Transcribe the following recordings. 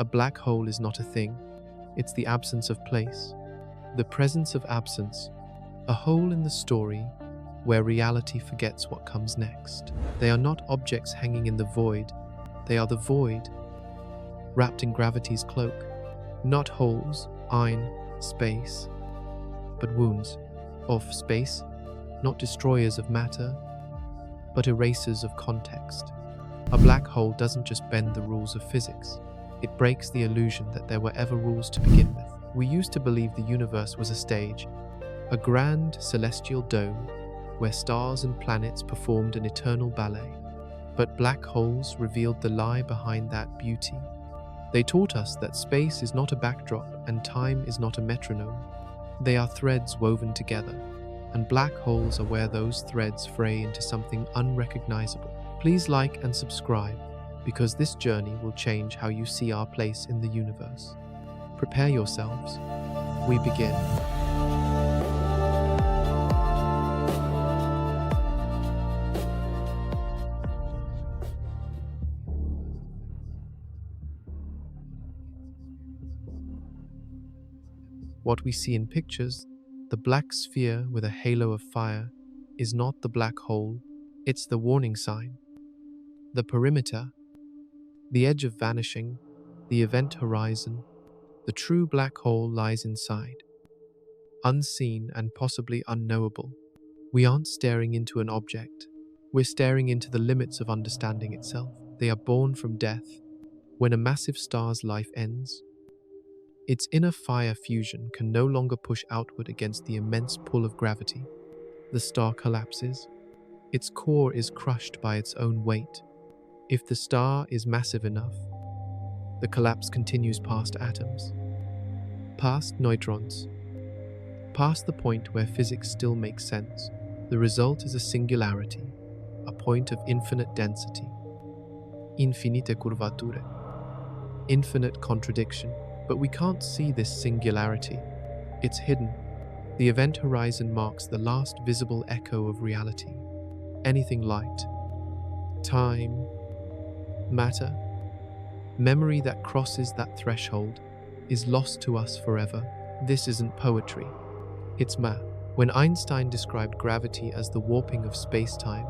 A black hole is not a thing, it's the absence of place, the presence of absence, a hole in the story where reality forgets what comes next. They are not objects hanging in the void, they are the void, wrapped in gravity's cloak. Not holes, ein, space, but wounds of space, not destroyers of matter, but erasers of context. A black hole doesn't just bend the rules of physics, it breaks the illusion that there were ever rules to begin with. We used to believe the universe was a stage, a grand celestial dome where stars and planets performed an eternal ballet. But black holes revealed the lie behind that beauty. They taught us that space is not a backdrop and time is not a metronome. They are threads woven together, and black holes are where those threads fray into something unrecognizable. Please like and subscribe, because this journey will change how you see our place in the universe. Prepare yourselves. We begin. What we see in pictures, the black sphere with a halo of fire, is not the black hole, it's the warning sign. The perimeter, the edge of vanishing, the event horizon, the true black hole lies inside. Unseen and possibly unknowable. We aren't staring into an object, we're staring into the limits of understanding itself. They are born from death. When a massive star's life ends, its inner fire fusion can no longer push outward against the immense pull of gravity. The star collapses. Its core is crushed by its own weight. If the star is massive enough, the collapse continues past atoms, past neutrons, past the point where physics still makes sense. The result is a singularity, a point of infinite density, infinite curvature, infinite contradiction. But we can't see this singularity. It's hidden. The event horizon marks the last visible echo of reality. Anything light, time, matter, memory that crosses that threshold is lost to us forever. This isn't poetry, it's math. When Einstein described gravity as the warping of space-time,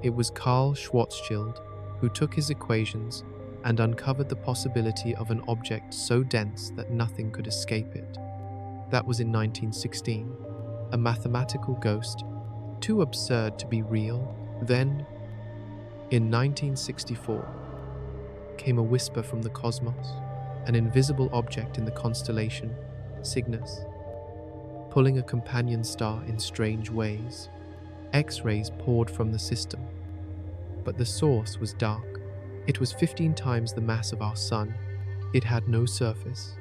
it was Karl Schwarzschild who took his equations and uncovered the possibility of an object so dense that nothing could escape it. That was in 1916, a mathematical ghost, too absurd to be real. Then, in 1964, came a whisper from the cosmos, an invisible object in the constellation Cygnus, pulling a companion star in strange ways. X-rays poured from the system, but the source was dark. It was 15 times the mass of our Sun. It had no surface.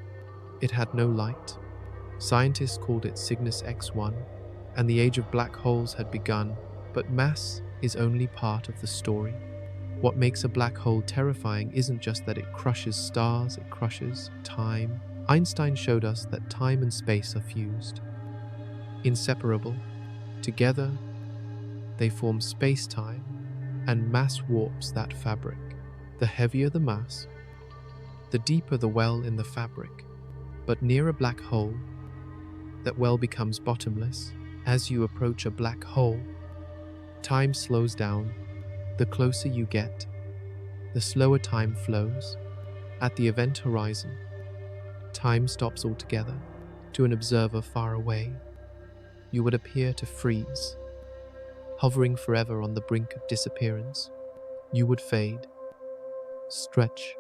It had no light. Scientists called it Cygnus X-1, and the age of black holes had begun, but mass is only part of the story. What makes a black hole terrifying isn't just that it crushes stars, it crushes time. Einstein showed us that time and space are fused. Inseparable. Together, they form space-time, and mass warps that fabric. The heavier the mass, the deeper the well in the fabric. But near a black hole, that well becomes bottomless. As you approach a black hole, time slows down. The closer you get, the slower time flows. At the event horizon, time stops altogether. To an observer far away, you would appear to freeze, hovering forever on the brink of disappearance. You would fade, stretch,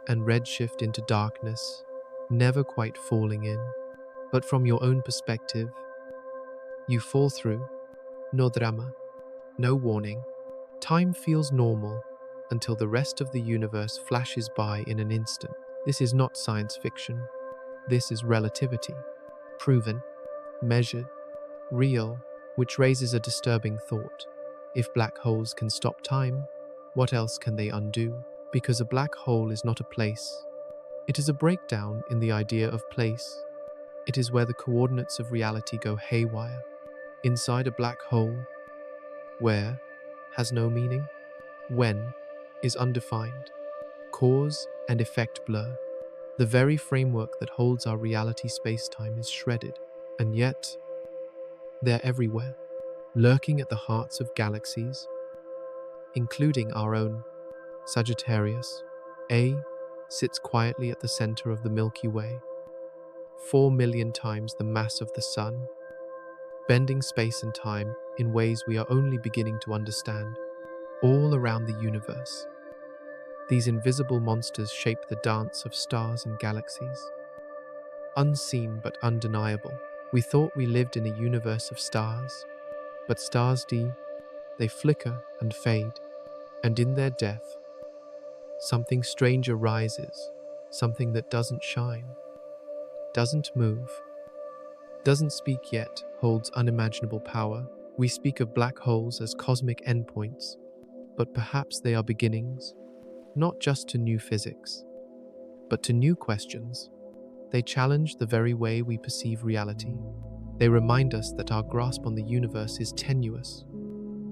and redshift into darkness, never quite falling in. But from your own perspective, you fall through. No drama, no warning. Time feels normal until the rest of the universe flashes by in an instant. This is not science fiction. This is relativity. Proven, measured, real, which raises a disturbing thought. If black holes can stop time, what else can they undo? Because a black hole is not a place. It is a breakdown in the idea of place. It is where the coordinates of reality go haywire. Inside a black hole, where has no meaning, when is undefined, Cause and effect blur. The very framework that holds our reality spacetime is shredded, and yet they're everywhere, lurking at the hearts of galaxies, including our own. Sagittarius A sits quietly at the center of the Milky Way, 4 million times the mass of the Sun, bending space and time in ways we are only beginning to understand. All around the universe, these invisible monsters shape the dance of stars and galaxies. Unseen but undeniable. We thought we lived in a universe of stars, but stars, they flicker and fade, and in their death, something strange arises, something that doesn't shine, doesn't move, doesn't speak yet, holds unimaginable power. We speak of black holes as cosmic endpoints, but perhaps they are beginnings, not just to new physics, but to new questions. They challenge the very way we perceive reality. They remind us that our grasp on the universe is tenuous,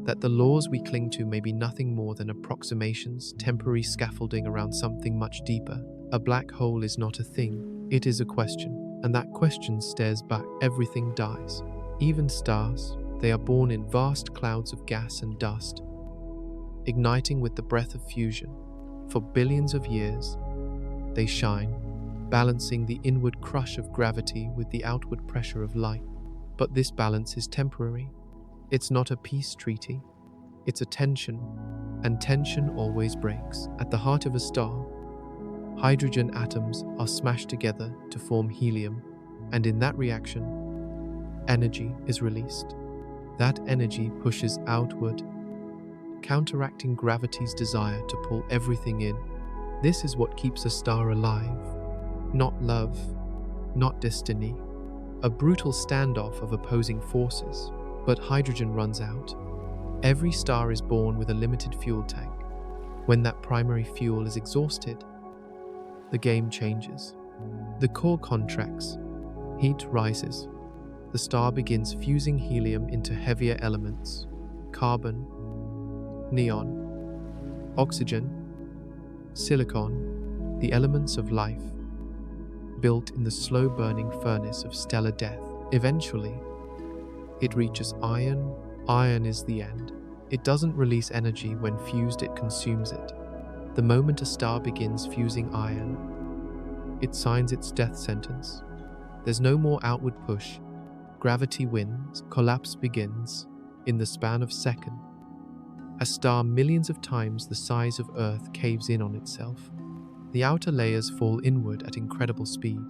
that the laws we cling to may be nothing more than approximations, temporary scaffolding around something much deeper. A black hole is not a thing, it is a question, and that question stares back. Everything dies. Even stars, they are born in vast clouds of gas and dust, igniting with the breath of fusion. For billions of years, they shine, balancing the inward crush of gravity with the outward pressure of light. But this balance is temporary. It's not a peace treaty, it's a tension, and tension always breaks. At the heart of a star, hydrogen atoms are smashed together to form helium, and in that reaction, energy is released. That energy pushes outward, counteracting gravity's desire to pull everything in. This is what keeps a star alive. Not love, not destiny, a brutal standoff of opposing forces. But hydrogen runs out. Every star is born with a limited fuel tank. When that primary fuel is exhausted, the game changes. The core contracts, heat rises. The star begins fusing helium into heavier elements: carbon, neon, oxygen, silicon, the elements of life, built in the slow-burning furnace of stellar death. Eventually, it reaches iron. Iron is the end. It doesn't release energy when fused, it consumes it. The moment a star begins fusing iron, it signs its death sentence. There's no more outward push. Gravity wins. Collapse begins. In the span of seconds, a star millions of times the size of Earth caves in on itself. The outer layers fall inward at incredible speed,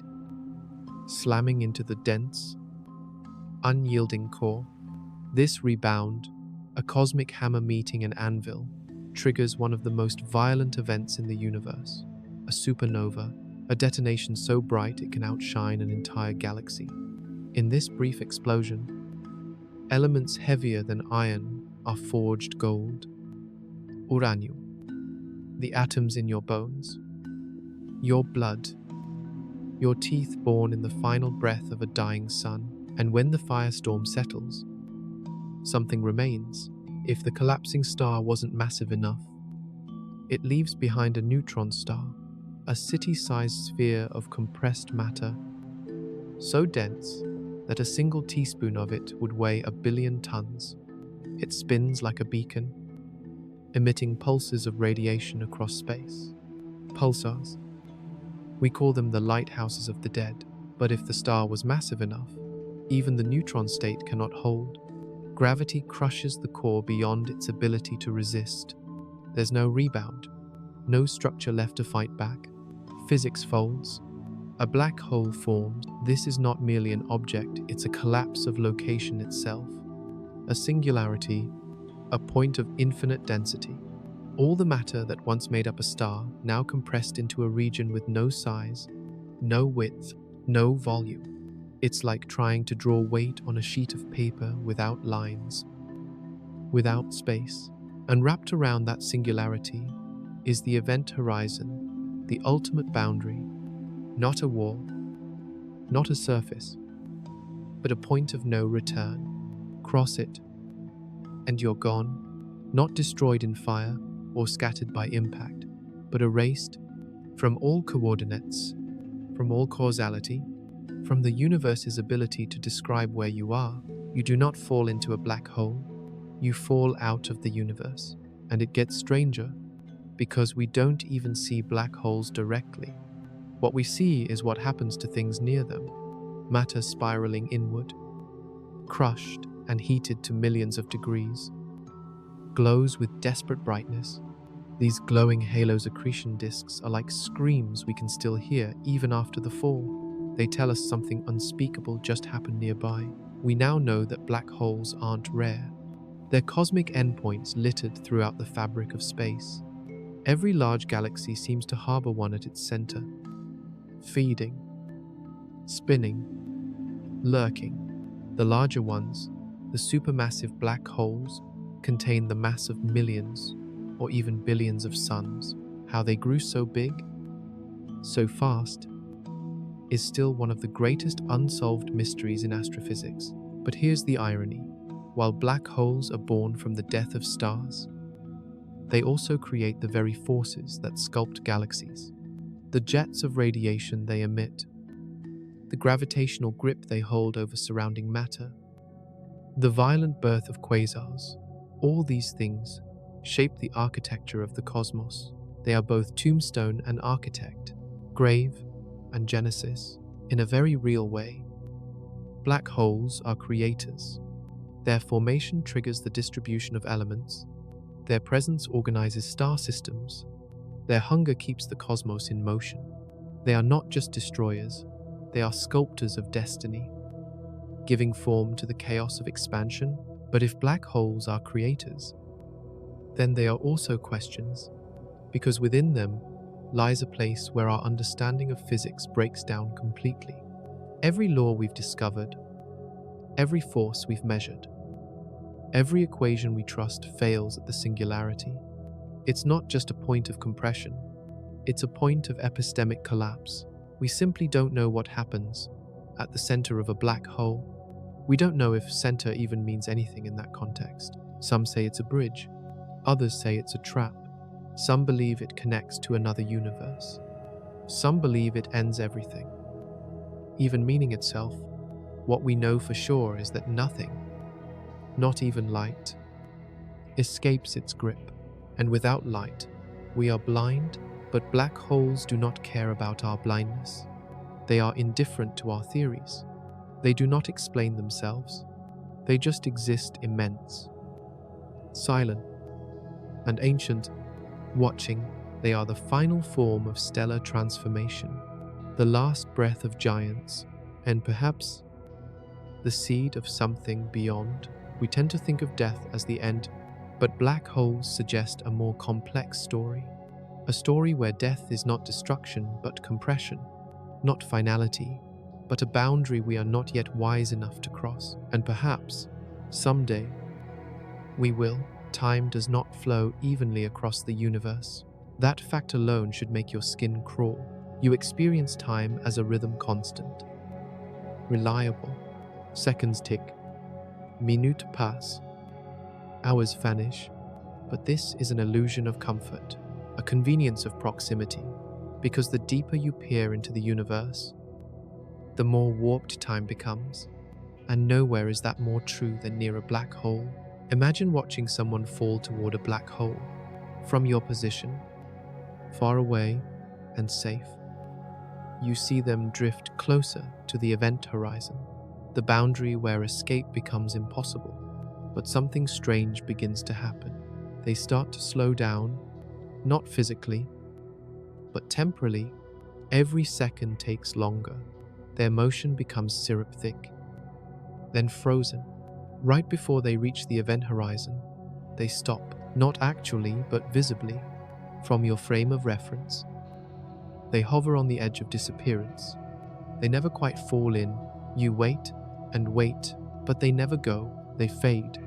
slamming into the dense, unyielding core. This rebound, a cosmic hammer meeting an anvil, triggers one of the most violent events in the universe, a supernova, a detonation so bright it can outshine an entire galaxy. In this brief explosion, elements heavier than iron are forged gold. Uranium, the atoms in your bones, your blood, your teeth born in the final breath of a dying sun. And when the firestorm settles, something remains. If the collapsing star wasn't massive enough, it leaves behind a neutron star, a city-sized sphere of compressed matter, so dense that a single teaspoon of it would weigh 1 billion tons. It spins like a beacon, emitting pulses of radiation across space. Pulsars. We call them the lighthouses of the dead. But if the star was massive enough, even the neutron state cannot hold. Gravity crushes the core beyond its ability to resist. There's no rebound, no structure left to fight back. Physics folds. A black hole forms. This is not merely an object, it's a collapse of location itself. A singularity, a point of infinite density. All the matter that once made up a star, now compressed into a region with no size, no width, no volume. It's like trying to draw weight on a sheet of paper without lines, without space. And wrapped around that singularity is the event horizon, the ultimate boundary, not a wall, not a surface, but a point of no return. Cross it, and you're gone, not destroyed in fire or scattered by impact, but erased From all coordinates, from all causality, from the universe's ability to describe where you are, you do not fall into a black hole, you fall out of the universe. And it gets stranger, because we don't even see black holes directly. What we see is what happens to things near them, matter spiraling inward, crushed and heated to millions of degrees, glows with desperate brightness. These glowing halos accretion disks are like screams we can still hear even after the fall. They tell us something unspeakable just happened nearby. We now know that black holes aren't rare. They're cosmic endpoints littered throughout the fabric of space. Every large galaxy seems to harbor one at its center, feeding, spinning, lurking. The larger ones, the supermassive black holes, contain the mass of millions or even billions of suns. How they grew so big, so fast, is still one of the greatest unsolved mysteries in astrophysics. But here's the irony. While black holes are born from the death of stars, they also create the very forces that sculpt galaxies. The jets of radiation they emit, the gravitational grip they hold over surrounding matter, the violent birth of quasars, all these things shape the architecture of the cosmos. They are both tombstone and architect, grave and genesis, in a very real way. Black holes are creators. Their formation triggers the distribution of elements. Their presence organizes star systems. Their hunger keeps the cosmos in motion. They are not just destroyers, they are sculptors of destiny, giving form to the chaos of expansion. But if black holes are creators, then they are also questions, because within them lies a place where our understanding of physics breaks down completely. Every law we've discovered, every force we've measured, every equation we trust fails at the singularity. It's not just a point of compression, it's a point of epistemic collapse. We simply don't know what happens at the center of a black hole. We don't know if center even means anything in that context. Some say it's a bridge, others say it's a trap. Some believe it connects to another universe. Some believe it ends everything, even meaning itself. What we know for sure is that nothing, not even light, escapes its grip. And without light, we are blind, but black holes do not care about our blindness. They are indifferent to our theories. They do not explain themselves. They just exist immense, silent, and ancient, watching. They are the final form of stellar transformation, the last breath of giants, and perhaps the seed of something beyond. We tend to think of death as the end, but black holes suggest a more complex story. A story where death is not destruction but compression, not finality, but a boundary we are not yet wise enough to cross. And perhaps, someday, we will. Time does not flow evenly across the universe. That fact alone should make your skin crawl. You experience time as a rhythm constant, reliable. Seconds tick, minutes pass, hours vanish. But this is an illusion of comfort, a convenience of proximity, because the deeper you peer into the universe, the more warped time becomes, and nowhere is that more true than near a black hole. Imagine watching someone fall toward a black hole, from your position, far away and safe. You see them drift closer to the event horizon, the boundary where escape becomes impossible. But something strange begins to happen. They start to slow down, not physically, but temporally. Every second takes longer. Their motion becomes syrup thick, then frozen. Right before they reach the event horizon, they stop, not actually, but visibly, from your frame of reference. They hover on the edge of disappearance. They never quite fall in. You wait and wait, but they never go. They fade,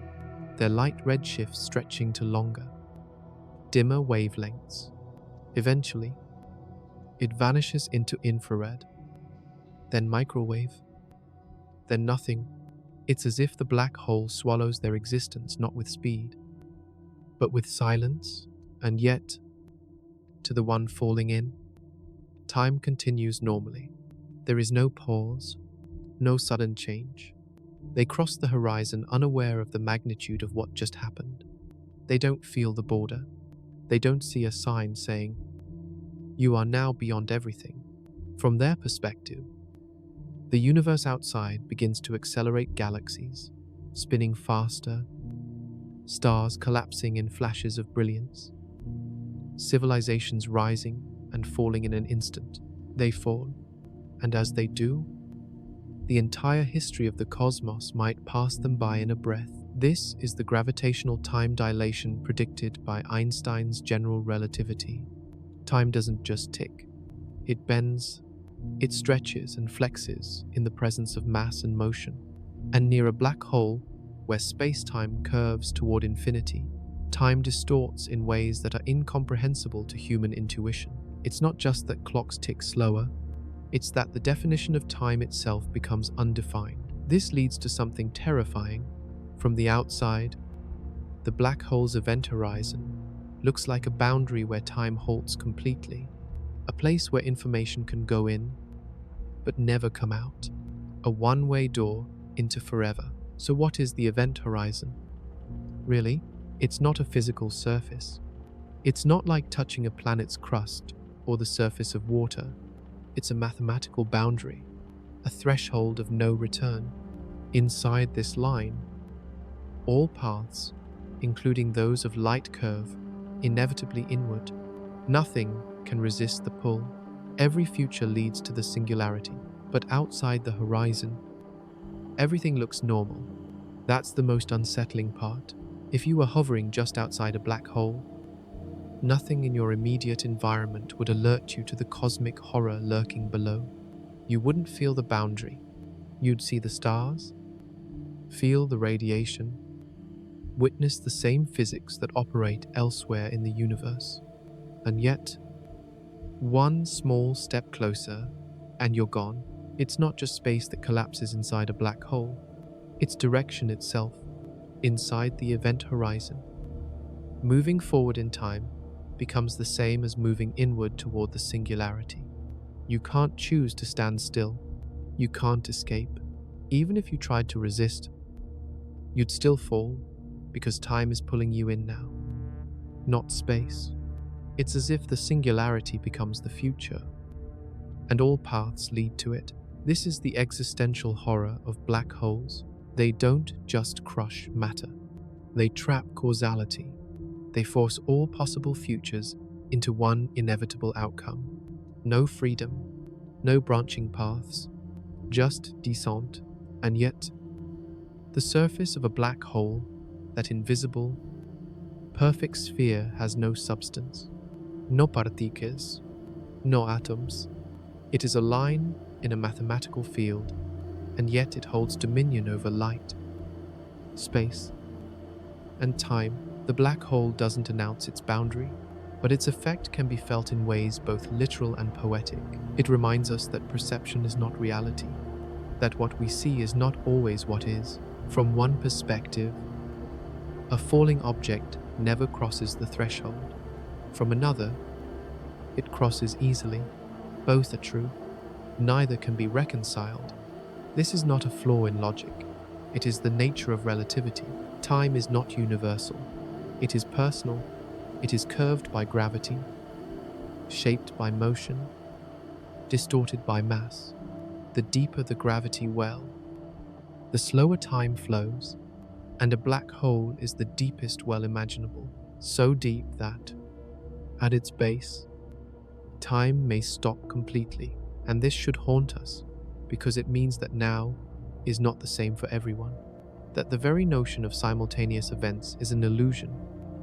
their light redshift stretching to longer, dimmer wavelengths. Eventually, it vanishes into infrared, then microwave, then nothing. It's as if the black hole swallows their existence not with speed, but with silence. And yet, to the one falling in, Time continues normally. There is no pause, no sudden change. They cross the horizon unaware of the magnitude of what just happened. They don't feel the border. They don't see a sign saying, "You are now beyond everything." From their perspective, the universe outside begins to accelerate galaxies, spinning faster, stars collapsing in flashes of brilliance, civilizations rising and falling in an instant. They fall, and as they do, the entire history of the cosmos might pass them by in a breath. This is the gravitational time dilation predicted by Einstein's general relativity. Time doesn't just tick. It bends, it stretches and flexes in the presence of mass and motion. And near a black hole, where space-time curves toward infinity, time distorts in ways that are incomprehensible to human intuition. It's not just that clocks tick slower, it's that the definition of time itself becomes undefined. This leads to something terrifying. From the outside, the black hole's event horizon looks like a boundary where time halts completely, a place where information can go in, but never come out, a one-way door into forever. So what is the event horizon? Really, it's not a physical surface. It's not like touching a planet's crust or the surface of water. It's a mathematical boundary, a threshold of no return. Inside this line, all paths, including those of light, curve inevitably inward. Nothing can resist the pull. Every future leads to the singularity, but outside the horizon, everything looks normal. That's the most unsettling part. If you were hovering just outside a black hole, nothing in your immediate environment would alert you to the cosmic horror lurking below. You wouldn't feel the boundary. You'd see the stars, feel the radiation, witness the same physics that operate elsewhere in the universe. And yet, one small step closer, and you're gone. It's not just space that collapses inside a black hole. It's direction itself, inside the event horizon. Moving forward in time becomes the same as moving inward toward the singularity. You can't choose to stand still. You can't escape. Even if you tried to resist, you'd still fall, because time is pulling you in now, not space. It's as if the singularity becomes the future, and all paths lead to it. This is the existential horror of black holes. They don't just crush matter. They trap causality. They force all possible futures into one inevitable outcome. No freedom, no branching paths, just descent. And yet, the surface of a black hole, that invisible, perfect sphere, has no substance, no particles, no atoms. It is a line in a mathematical field, and yet it holds dominion over light, space, and time. The black hole doesn't announce its boundary, but its effect can be felt in ways both literal and poetic. It reminds us that perception is not reality, that what we see is not always what is. From one perspective, a falling object never crosses the threshold. From another, it crosses easily. Both are true. Neither can be reconciled. This is not a flaw in logic. It is the nature of relativity. Time is not universal. It is personal. It is curved by gravity, shaped by motion, distorted by mass. The deeper the gravity well, the slower time flows, and a black hole is the deepest well imaginable, so deep that, at its base, time may stop completely. And this should haunt us, because it means that now is not the same for everyone, that the very notion of simultaneous events is an illusion,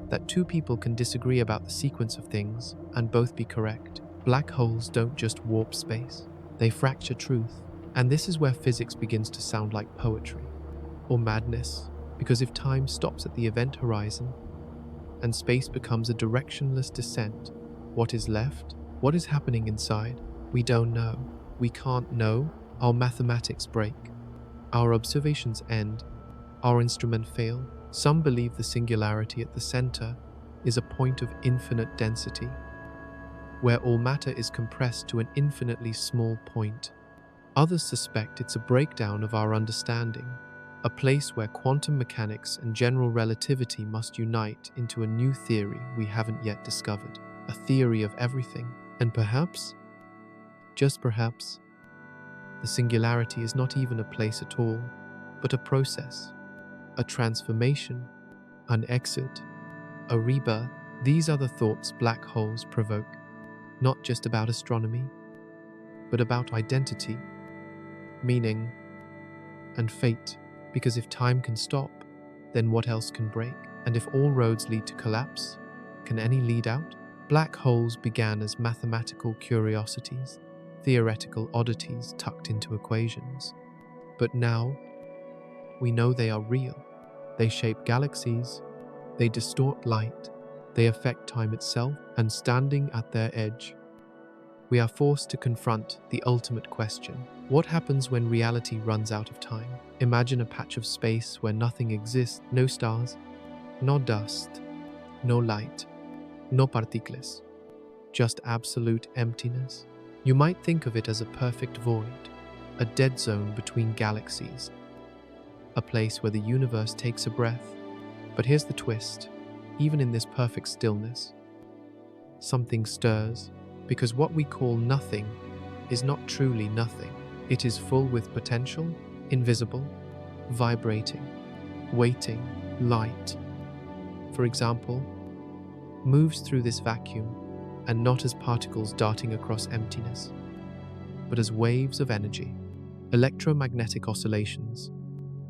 that two people can disagree about the sequence of things and both be correct. Black holes don't just warp space, they fracture truth. And this is where physics begins to sound like poetry, or madness, because if time stops at the event horizon, and space becomes a directionless descent, what is left? What is happening inside? We don't know. We can't know. Our mathematics break. Our observations end. Our instruments fail. Some believe the singularity at the center is a point of infinite density. where all matter is compressed to an infinitely small point. Others suspect it's a breakdown of our understanding, a place where quantum mechanics and general relativity must unite into a new theory we haven't yet discovered, a theory of everything. And perhaps, just perhaps, the singularity is not even a place at all, but a process, a transformation, an exit, a rebirth. These are the thoughts black holes provoke, not just about astronomy, but about identity, meaning, and fate. Because if time can stop, then what else can break? And if all roads lead to collapse, can any lead out? Black holes began as mathematical curiosities, theoretical oddities tucked into equations. But now, we know they are real. They shape galaxies, they distort light, they affect time itself, and standing at their edge, we are forced to confront the ultimate question. What happens when reality runs out of time? Imagine a patch of space where nothing exists, no stars, no dust, no light, no particles, just absolute emptiness. You might think of it as a perfect void, a dead zone between galaxies, a place where the universe takes a breath. But here's the twist. Even in this perfect stillness, something stirs, because what we call nothing is not truly nothing. It is full with potential, invisible, vibrating, waiting, light. For example, moves through this vacuum, and not as particles darting across emptiness, but as waves of energy, electromagnetic oscillations.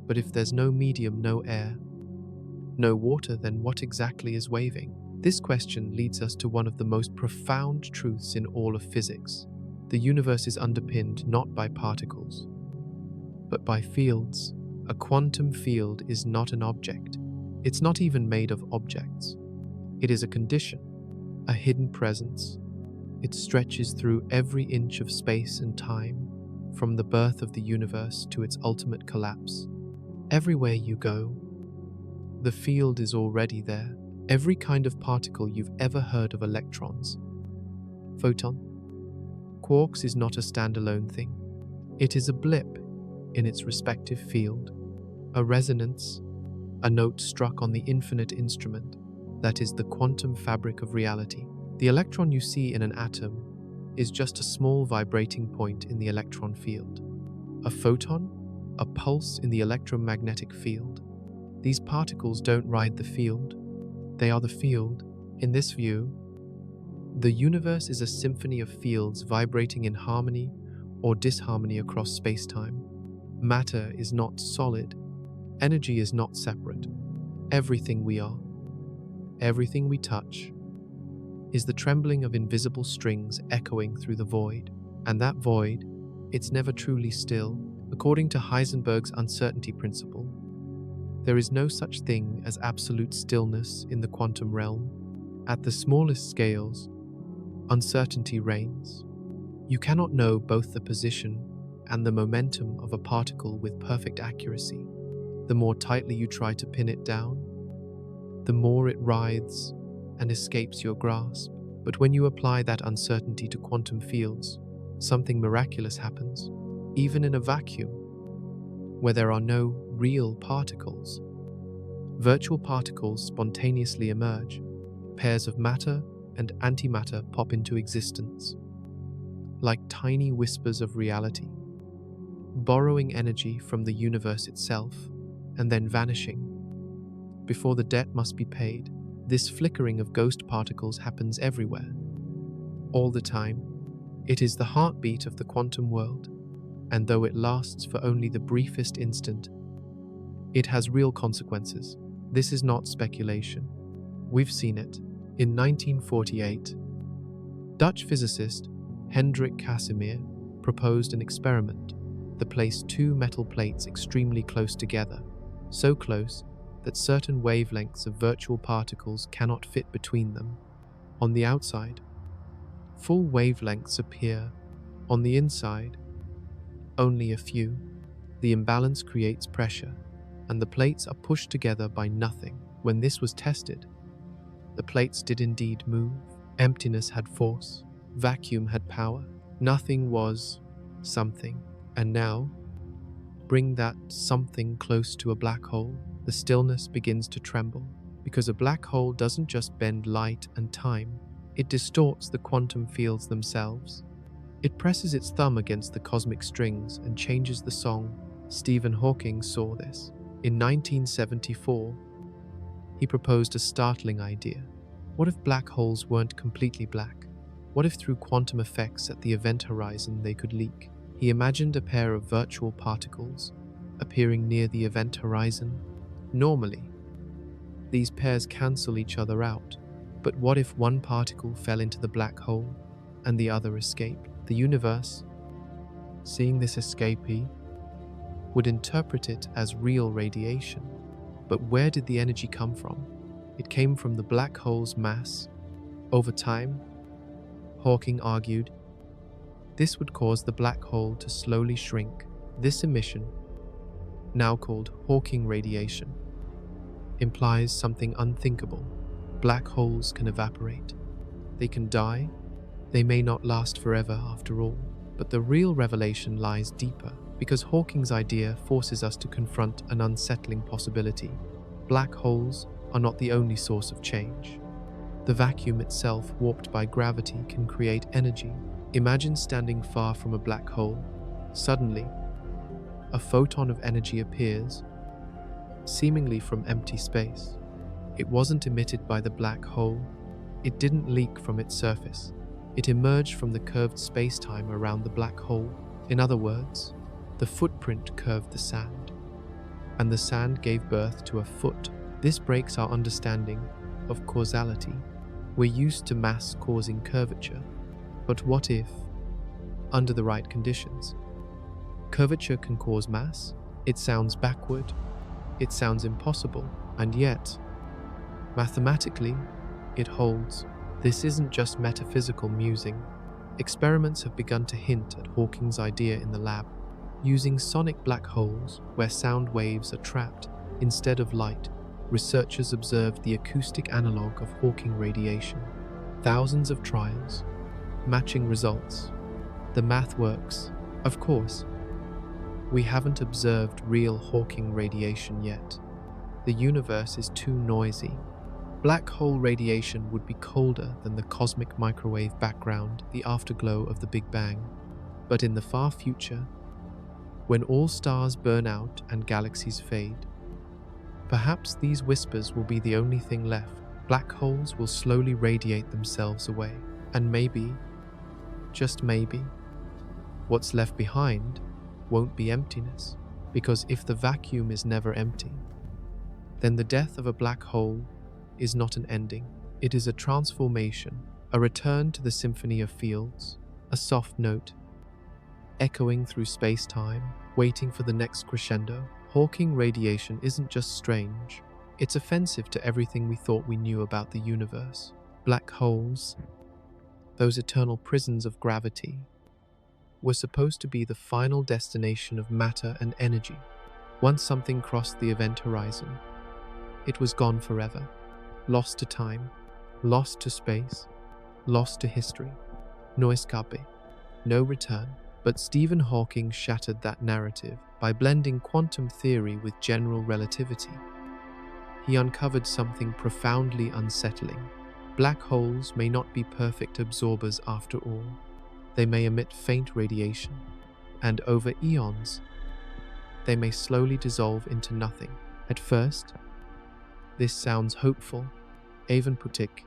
But if there's no medium, no air, no water, then what exactly is waving? This question leads us to one of the most profound truths in all of physics. The universe is underpinned not by particles, but by fields. A quantum field is not an object. It's not even made of objects. It is a condition, a hidden presence. It stretches through every inch of space and time, from the birth of the universe to its ultimate collapse. Everywhere you go, the field is already there. Every kind of particle you've ever heard of: electrons, photon, quarks is not a standalone thing. It is a blip in its respective field, a resonance, a note struck on the infinite instrument that is the quantum fabric of reality. The electron you see in an atom is just a small vibrating point in the electron field. A photon, a pulse in the electromagnetic field. These particles don't ride the field, they are the field. In this view, the universe is a symphony of fields vibrating in harmony or disharmony across spacetime. Matter is not solid. Energy is not separate. Everything we are, everything we touch, is the trembling of invisible strings echoing through the void. And that void, it's never truly still. According to Heisenberg's uncertainty principle, there is no such thing as absolute stillness in the quantum realm. At the smallest scales, uncertainty reigns. You cannot know both the position and the momentum of a particle with perfect accuracy. The more tightly you try to pin it down, the more it writhes and escapes your grasp. But when you apply that uncertainty to quantum fields, something miraculous happens. Even in a vacuum, where there are no real particles, virtual particles spontaneously emerge. Pairs of matter and antimatter pop into existence, like tiny whispers of reality, borrowing energy from the universe itself and then vanishing. Before the debt must be paid, this flickering of ghost particles happens everywhere, all the time. It is the heartbeat of the quantum world, and though it lasts for only the briefest instant, it has real consequences. This is not speculation. We've seen it. In 1948, Dutch physicist Hendrik Casimir proposed an experiment that placed two metal plates extremely close together, so close that certain wavelengths of virtual particles cannot fit between them. On the outside, full wavelengths appear. On the inside, only a few. The imbalance creates pressure, and the plates are pushed together by nothing. When this was tested, the plates did indeed move. Emptiness had force. Vacuum had power. Nothing was something. And now, bring that something close to a black hole, the stillness begins to tremble. Because a black hole doesn't just bend light and time, it distorts the quantum fields themselves. It presses its thumb against the cosmic strings and changes the song. Stephen Hawking saw this. In 1974, he proposed a startling idea. What if black holes weren't completely black? What if through quantum effects at the event horizon they could leak? He imagined a pair of virtual particles appearing near the event horizon. Normally, these pairs cancel each other out. But what if one particle fell into the black hole and the other escaped? The universe, seeing this escapee, would interpret it as real radiation. But where did the energy come from? It came from the black hole's mass. Over time, Hawking argued, this would cause the black hole to slowly shrink. This emission, now called Hawking radiation, implies something unthinkable. Black holes can evaporate. They can die. They may not last forever after all. But the real revelation lies deeper, because Hawking's idea forces us to confront an unsettling possibility. Black holes are not the only source of change. The vacuum itself, warped by gravity, can create energy. Imagine standing far from a black hole. Suddenly, a photon of energy appears, seemingly from empty space. It wasn't emitted by the black hole. It didn't leak from its surface. It emerged from the curved spacetime around the black hole. In other words, the footprint curved the sand, and the sand gave birth to a foot. This breaks our understanding of causality. We're used to mass causing curvature. But what if, under the right conditions, curvature can cause mass? It sounds backward. It sounds impossible. And yet, mathematically, it holds. This isn't just metaphysical musing. Experiments have begun to hint at Hawking's idea in the lab. Using sonic black holes where sound waves are trapped instead of light, researchers observed the acoustic analog of Hawking radiation. Thousands of trials, matching results. The math works. Of course, we haven't observed real Hawking radiation yet. The universe is too noisy. Black hole radiation would be colder than the cosmic microwave background, the afterglow of the Big Bang. But in the far future, when all stars burn out and galaxies fade, perhaps these whispers will be the only thing left. Black holes will slowly radiate themselves away. And maybe, just maybe, what's left behind won't be emptiness. Because if the vacuum is never empty, then the death of a black hole is not an ending. It is a transformation, a return to the symphony of fields, a soft note, echoing through space-time, waiting for the next crescendo. Hawking radiation isn't just strange, it's offensive to everything we thought we knew about the universe. Black holes, those eternal prisons of gravity, were supposed to be the final destination of matter and energy. Once something crossed the event horizon, it was gone forever. Lost to time, lost to space, lost to history. No escape, no return. But Stephen Hawking shattered that narrative by blending quantum theory with general relativity. He uncovered something profoundly unsettling. Black holes may not be perfect absorbers after all. They may emit faint radiation, and over eons, they may slowly dissolve into nothing. At first, this sounds hopeful, evaporate,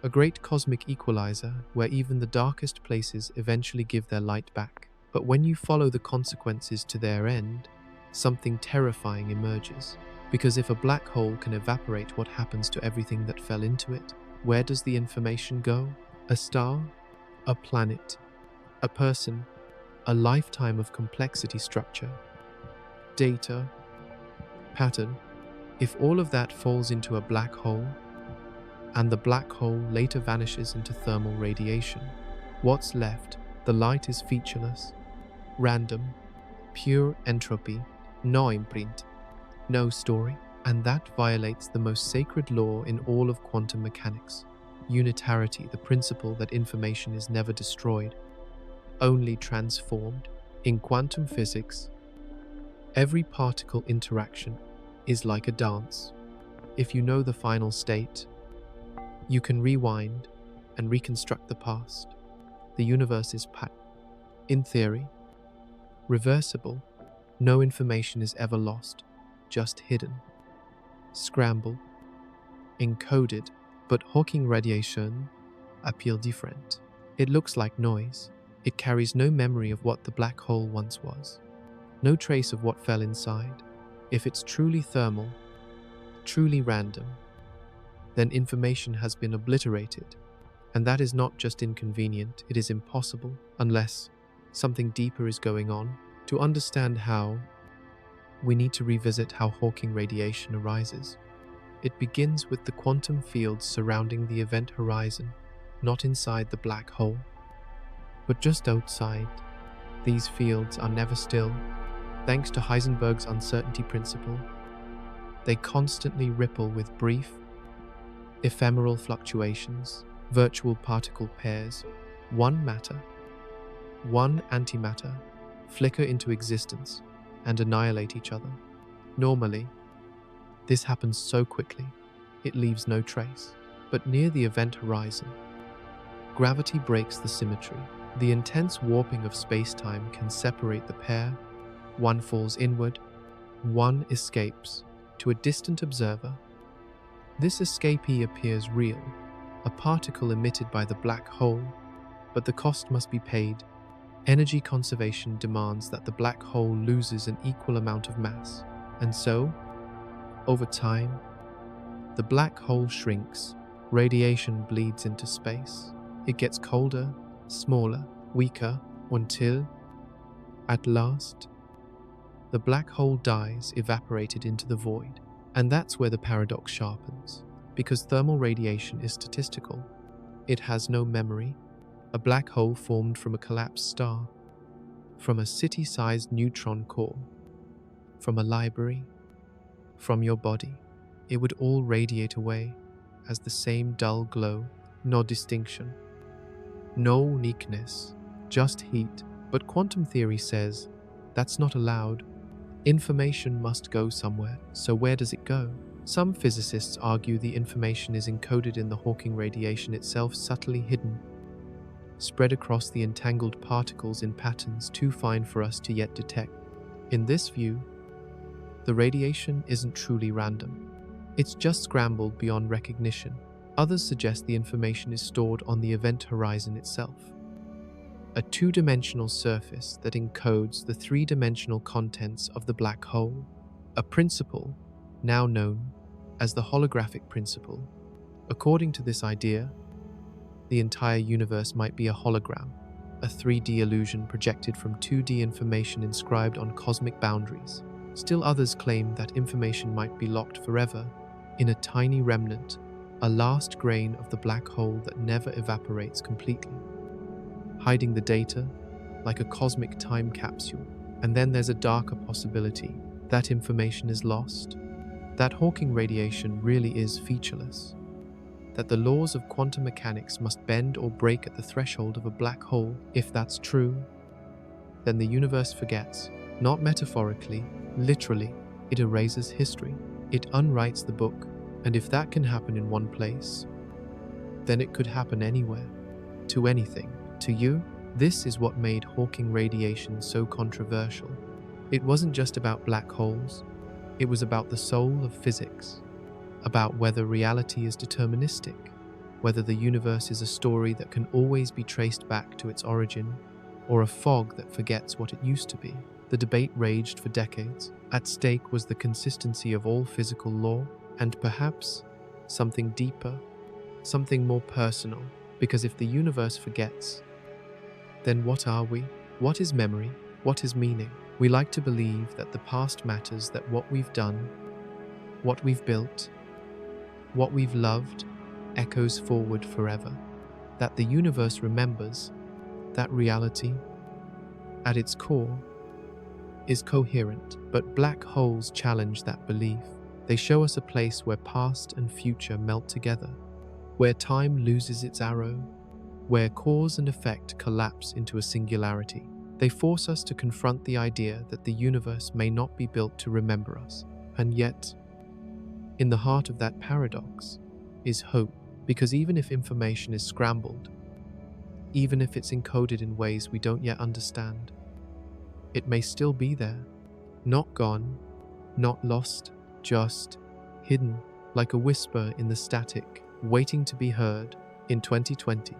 a great cosmic equalizer where even the darkest places eventually give their light back. But when you follow the consequences to their end, something terrifying emerges. Because if a black hole can evaporate, what happens to everything that fell into it? Where does the information go? A star? A planet? A person? A lifetime of complexity, structure, data, pattern? If all of that falls into a black hole, and the black hole later vanishes into thermal radiation, what's left? The light is featureless, random, pure entropy, no imprint, no story. And that violates the most sacred law in all of quantum mechanics. unitarity, the principle that information is never destroyed, only transformed. In quantum physics, every particle interaction is like a dance. If you know the final state, you can rewind and reconstruct the past. The universe is in theory, reversible. No information is ever lost, just hidden, scrambled, encoded. But Hawking radiation appeal different. It looks like noise. It carries no memory of what the black hole once was, no trace of what fell inside. If it's truly thermal, truly random, then information has been obliterated. And that is not just inconvenient, it is impossible, unless something deeper is going on. To understand how, we need to revisit how Hawking radiation arises. It begins with the quantum fields surrounding the event horizon, not inside the black hole, but just outside. These fields are never still. Thanks to Heisenberg's uncertainty principle, they constantly ripple with brief, ephemeral fluctuations, virtual particle pairs. One matter, one antimatter flicker into existence and annihilate each other. Normally, this happens so quickly, it leaves no trace. But near the event horizon, gravity breaks the symmetry. The intense warping of spacetime can separate the pair. One falls inward, one escapes to a distant observer. This escapee appears real, a particle emitted by the black hole, but the cost must be paid. Energy conservation demands that the black hole loses an equal amount of mass, and so, over time, the black hole shrinks, radiation bleeds into space. It gets colder, smaller, weaker, until, at last, the black hole dies, evaporated into the void. And that's where the paradox sharpens. Because thermal radiation is statistical, it has no memory. A black hole formed from a collapsed star, from a city-sized neutron core, from a library, from your body, it would all radiate away as the same dull glow. No distinction, no uniqueness, just heat. But quantum theory says that's not allowed. Information must go somewhere. So where does it go? Some physicists argue the information is encoded in the Hawking radiation itself, subtly hidden, spread across the entangled particles in patterns too fine for us to yet detect. In this view, the radiation isn't truly random. It's just scrambled beyond recognition. Others suggest the information is stored on the event horizon itself, a two-dimensional surface that encodes the three-dimensional contents of the black hole, a principle now known as the holographic principle. According to this idea, the entire universe might be a hologram, a 3D illusion projected from 2D information inscribed on cosmic boundaries. Still others claim that information might be locked forever in a tiny remnant, a last grain of the black hole that never evaporates completely, hiding the data like a cosmic time capsule. And then there's a darker possibility that information is lost, that Hawking radiation really is featureless, that the laws of quantum mechanics must bend or break at the threshold of a black hole. If that's true, then the universe forgets, not metaphorically, literally. It erases history. It unwrites the book. And if that can happen in one place, then it could happen anywhere, to anything. To you, this is what made Hawking radiation so controversial. It wasn't just about black holes. It was about the soul of physics, about whether reality is deterministic, whether the universe is a story that can always be traced back to its origin, or a fog that forgets what it used to be. The debate raged for decades. At stake was the consistency of all physical law, and perhaps something deeper, something more personal. Because if the universe forgets, then what are we? What is memory? What is meaning? We like to believe that the past matters, that what we've done, what we've built, what we've loved, echoes forward forever. That the universe remembers, that reality, at its core, is coherent. But black holes challenge that belief. They show us a place where past and future melt together, where time loses its arrow, where cause and effect collapse into a singularity. They force us to confront the idea that the universe may not be built to remember us. And yet, in the heart of that paradox is hope, because even if information is scrambled, even if it's encoded in ways we don't yet understand, it may still be there, not gone, not lost, just hidden, like a whisper in the static, waiting to be heard. In 2020,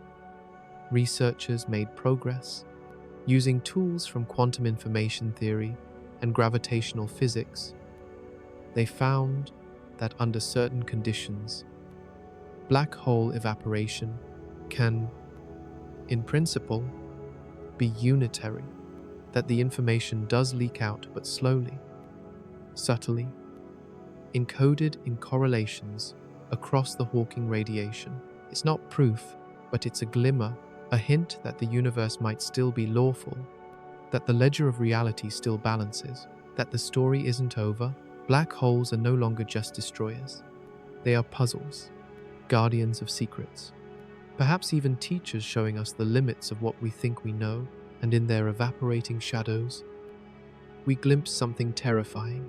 researchers made progress using tools from quantum information theory and gravitational physics. They found that under certain conditions, black hole evaporation can, in principle, be unitary, that the information does leak out but slowly, subtly, encoded in correlations across the Hawking radiation. It's not proof, but it's a glimmer, a hint that the universe might still be lawful, that the ledger of reality still balances, that the story isn't over. Black holes are no longer just destroyers. They are puzzles, guardians of secrets, perhaps even teachers showing us the limits of what we think we know, and in their evaporating shadows, we glimpse something terrifying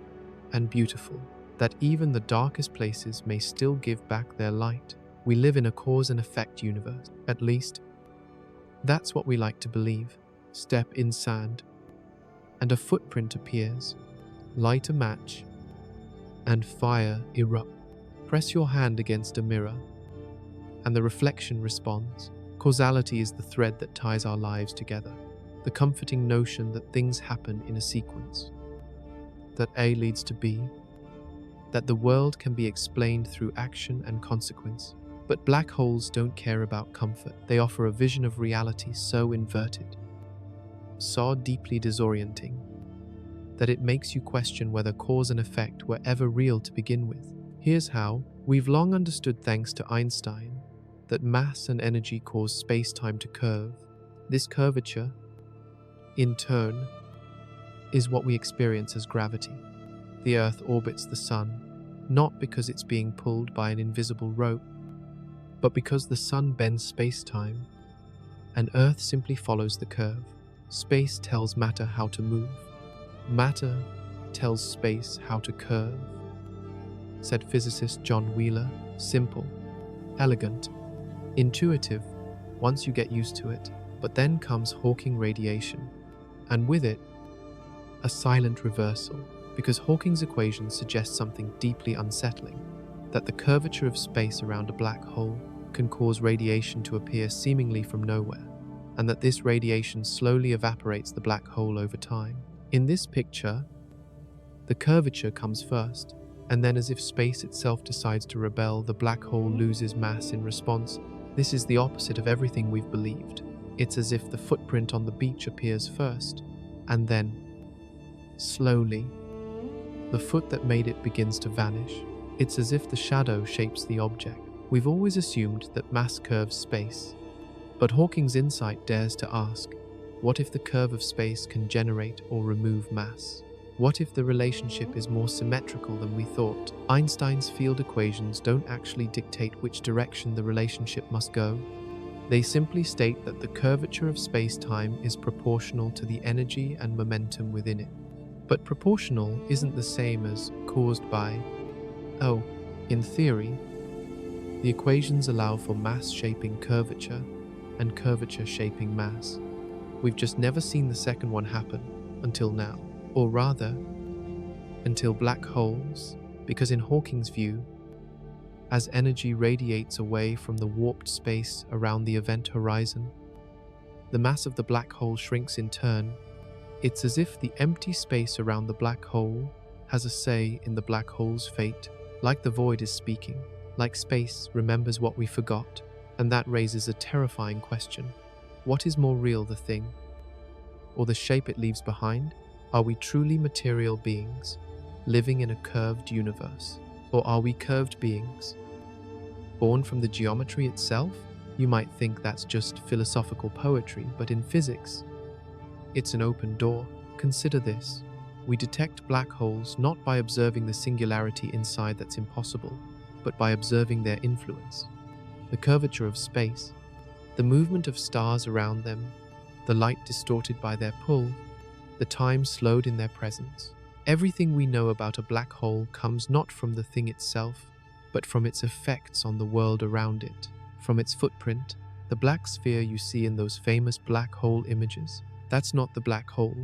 and beautiful, that even the darkest places may still give back their light. We live in a cause and effect universe. At least, that's what we like to believe. Step in sand, and a footprint appears. Light a match, and fire erupts. Press your hand against a mirror, and the reflection responds. Causality is the thread that ties our lives together. The comforting notion that things happen in a sequence, that A leads to B, that the world can be explained through action and consequence. But black holes don't care about comfort. They offer a vision of reality so inverted, so deeply disorienting, that it makes you question whether cause and effect were ever real to begin with. Here's how. We've long understood, thanks to Einstein, that mass and energy cause space-time to curve. This curvature, in turn, is what we experience as gravity. The Earth orbits the Sun, not because it's being pulled by an invisible rope, but because the Sun bends space-time, and Earth simply follows the curve. Space tells matter how to move. Matter tells space how to curve, said physicist John Wheeler. Simple, elegant, intuitive, once you get used to it. But then comes Hawking radiation, and with it, a silent reversal, because Hawking's equations suggest something deeply unsettling, that the curvature of space around a black hole can cause radiation to appear seemingly from nowhere, and that this radiation slowly evaporates the black hole over time. In this picture, the curvature comes first, and then, as if space itself decides to rebel, the black hole loses mass in response. This is the opposite of everything we've believed. It's as if the footprint on the beach appears first, and then, slowly, the foot that made it begins to vanish. It's as if the shadow shapes the object. We've always assumed that mass curves space, but Hawking's insight dares to ask, what if the curve of space can generate or remove mass? What if the relationship is more symmetrical than we thought? Einstein's field equations don't actually dictate which direction the relationship must go. They simply state that the curvature of space-time is proportional to the energy and momentum within it. But proportional isn't the same as caused by. Oh, in theory, the equations allow for mass shaping curvature and curvature shaping mass. We've just never seen the second one happen until now. Or rather, until black holes, because in Hawking's view, as energy radiates away from the warped space around the event horizon, the mass of the black hole shrinks in turn. It's as if the empty space around the black hole has a say in the black hole's fate, like the void is speaking, like space remembers what we forgot. And that raises a terrifying question. What is more real, the thing, or the shape it leaves behind? Are we truly material beings, living in a curved universe? Or are we curved beings, born from the geometry itself? You might think that's just philosophical poetry, but in physics, it's an open door. Consider this. We detect black holes not by observing the singularity inside that's impossible, but by observing their influence. the curvature of space, the movement of stars around them, the light distorted by their pull, the time slowed in their presence. Everything we know about a black hole comes not from the thing itself, but from its effects on the world around it. From its footprint, the black sphere you see in those famous black hole images, that's not the black hole.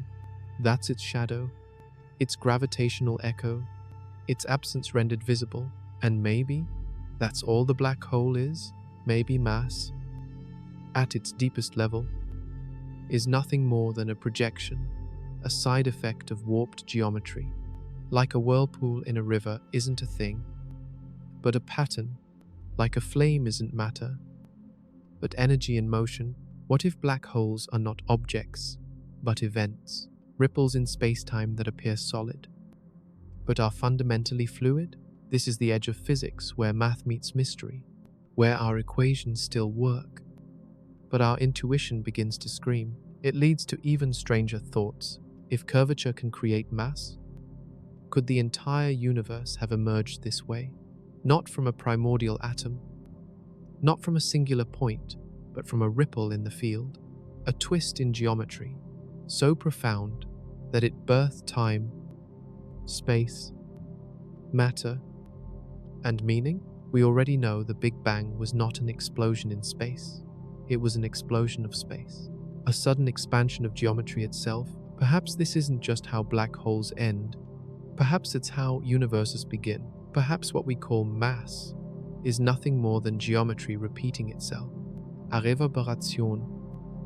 That's its shadow, its gravitational echo, its absence rendered visible. And maybe that's all the black hole is. Maybe mass, at its deepest level, is nothing more than a projection, a side effect of warped geometry. Like a whirlpool in a river isn't a thing, but a pattern. Like a flame isn't matter, but energy in motion. What if black holes are not objects, but events? Ripples in space-time that appear solid, but are fundamentally fluid? This is the edge of physics, where math meets mystery, where our equations still work, but our intuition begins to scream. It leads to even stranger thoughts. If curvature can create mass, could the entire universe have emerged this way? Not from a primordial atom, not from a singular point, but from a ripple in the field, a twist in geometry, so profound that it birthed time, space, matter, and meaning. We already know the Big Bang was not an explosion in space. It was an explosion of space, a sudden expansion of geometry itself. Perhaps this isn't just how black holes end. Perhaps it's how universes begin. Perhaps what we call mass is nothing more than geometry repeating itself. A reverberation,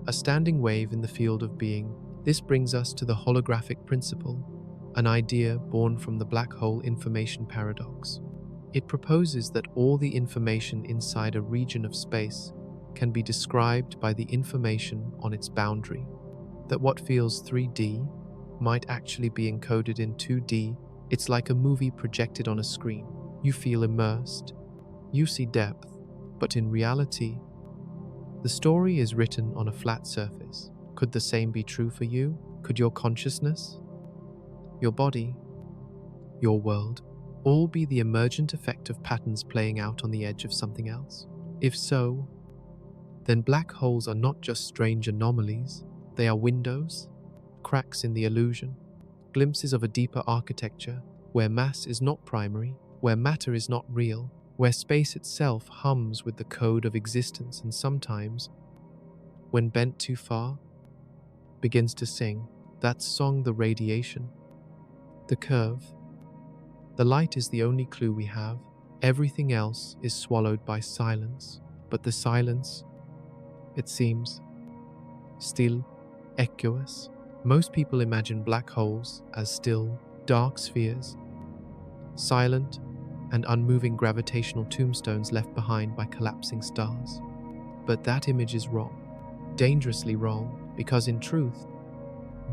a standing wave in the field of being. This brings us to the holographic principle, an idea born from the black hole information paradox. It proposes that all the information inside a region of space can be described by the information on its boundary, that what feels 3D might actually be encoded in 2D. It's like a movie projected on a screen. You feel immersed, you see depth, but in reality, the story is written on a flat surface. Could the same be true for you? Could your consciousness, your body, your world, all be the emergent effect of patterns playing out on the edge of something else? If so, then black holes are not just strange anomalies. They are windows, cracks in the illusion, glimpses of a deeper architecture where mass is not primary, where matter is not real, where space itself hums with the code of existence and sometimes, when bent too far, begins to sing that song, the radiation, the curve. The light is the only clue we have. Everything else is swallowed by silence, but the silence, it seems, still echoous. Most people imagine black holes as still, dark spheres, silent and unmoving gravitational tombstones left behind by collapsing stars. But that image is wrong, dangerously wrong, because in truth,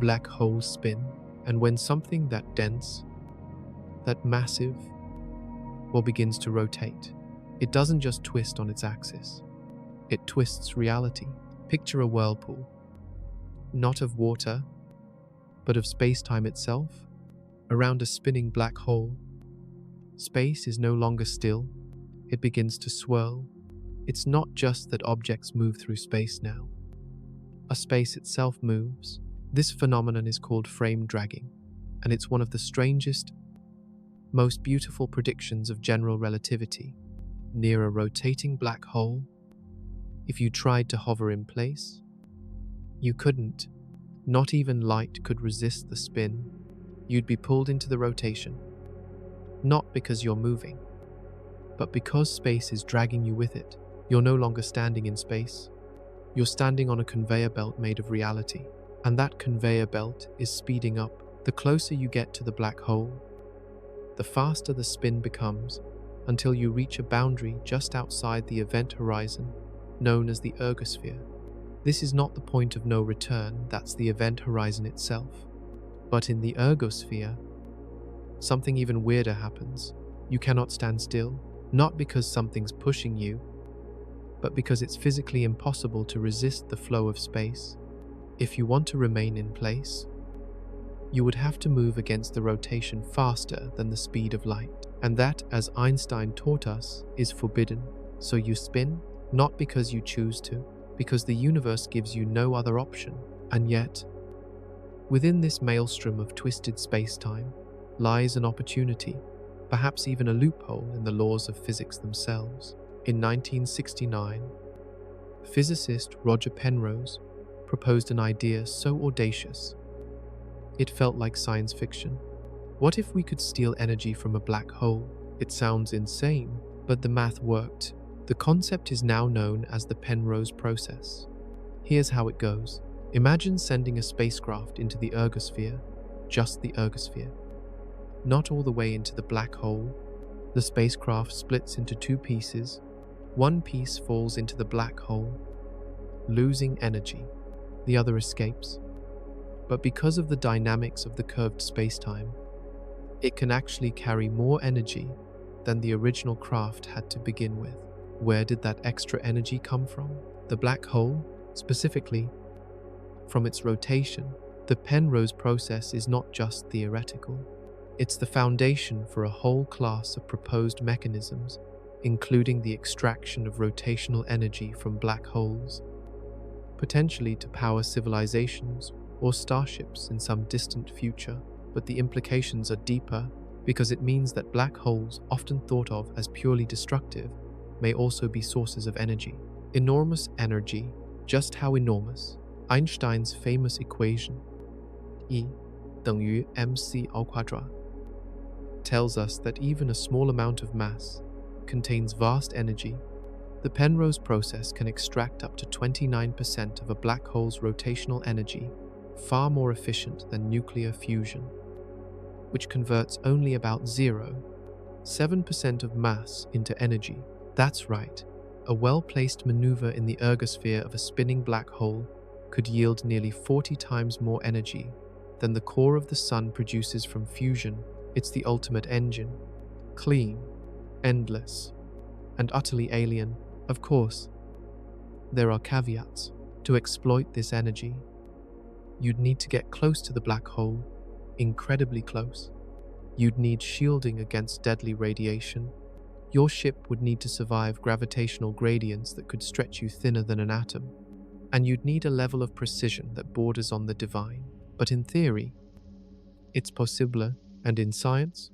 black holes spin, and when something that dense, that massive, begins to rotate, it doesn't just twist on its axis, it twists reality. Picture a whirlpool, not of water, but of space-time itself, around a spinning black hole. Space is no longer still, it begins to swirl. It's not just that objects move through space now. A space itself moves. This phenomenon is called frame dragging, and it's one of the strangest, most beautiful predictions of general relativity. Near a rotating black hole, if you tried to hover in place, you couldn't. Not even light could resist the spin. You'd be pulled into the rotation, not because you're moving, but because space is dragging you with it. You're no longer standing in space. You're standing on a conveyor belt made of reality, and that conveyor belt is speeding up. The closer you get to the black hole, the faster the spin becomes, until you reach a boundary just outside the event horizon, known as the Ergosphere. This is not the point of no return, that's the event horizon itself. But in the Ergosphere, something even weirder happens. You cannot stand still, not because something's pushing you, but because it's physically impossible to resist the flow of space. If you want to remain in place, you would have to move against the rotation faster than the speed of light. And that, as Einstein taught us, is forbidden. So you spin, Not because you choose to, because the universe gives you no other option. And yet, within this maelstrom of twisted space-time lies an opportunity, perhaps even a loophole in the laws of physics themselves. In 1969, physicist Roger Penrose proposed an idea so audacious, it felt like science fiction. What if we could steal energy from a black hole? It sounds insane, but the math worked. The concept is now known as the Penrose process. Here's how it goes. Imagine sending a spacecraft into the Ergosphere, just the Ergosphere. Not all the way into the black hole. The spacecraft splits into two pieces. One piece falls into the black hole, losing energy. The other escapes. But because of the dynamics of the curved spacetime, it can actually carry more energy than the original craft had to begin with. Where did that extra energy come from? The black hole, specifically, from its rotation. The Penrose process is not just theoretical. It's the foundation for a whole class of proposed mechanisms, including the extraction of rotational energy from black holes, potentially to power civilizations or starships in some distant future. But the implications are deeper, because it means that black holes, often thought of as purely destructive, may also be sources of energy. Enormous energy. Just how enormous? Einstein's famous equation, E = mc², tells us that even a small amount of mass contains vast energy. The Penrose process can extract up to 29% of a black hole's rotational energy, far more efficient than nuclear fusion, which converts only about 0.7% of mass into energy. That's right, a well-placed maneuver in the ergosphere of a spinning black hole could yield nearly 40 times more energy than the core of the Sun produces from fusion. It's the ultimate engine. Clean, endless, and utterly alien. Of course, there are caveats. To exploit this energy, you'd need to get close to the black hole, incredibly close. You'd need shielding against deadly radiation. Your ship would need to survive gravitational gradients that could stretch you thinner than an atom. And you'd need a level of precision that borders on the divine. But in theory, it's possible, and in science,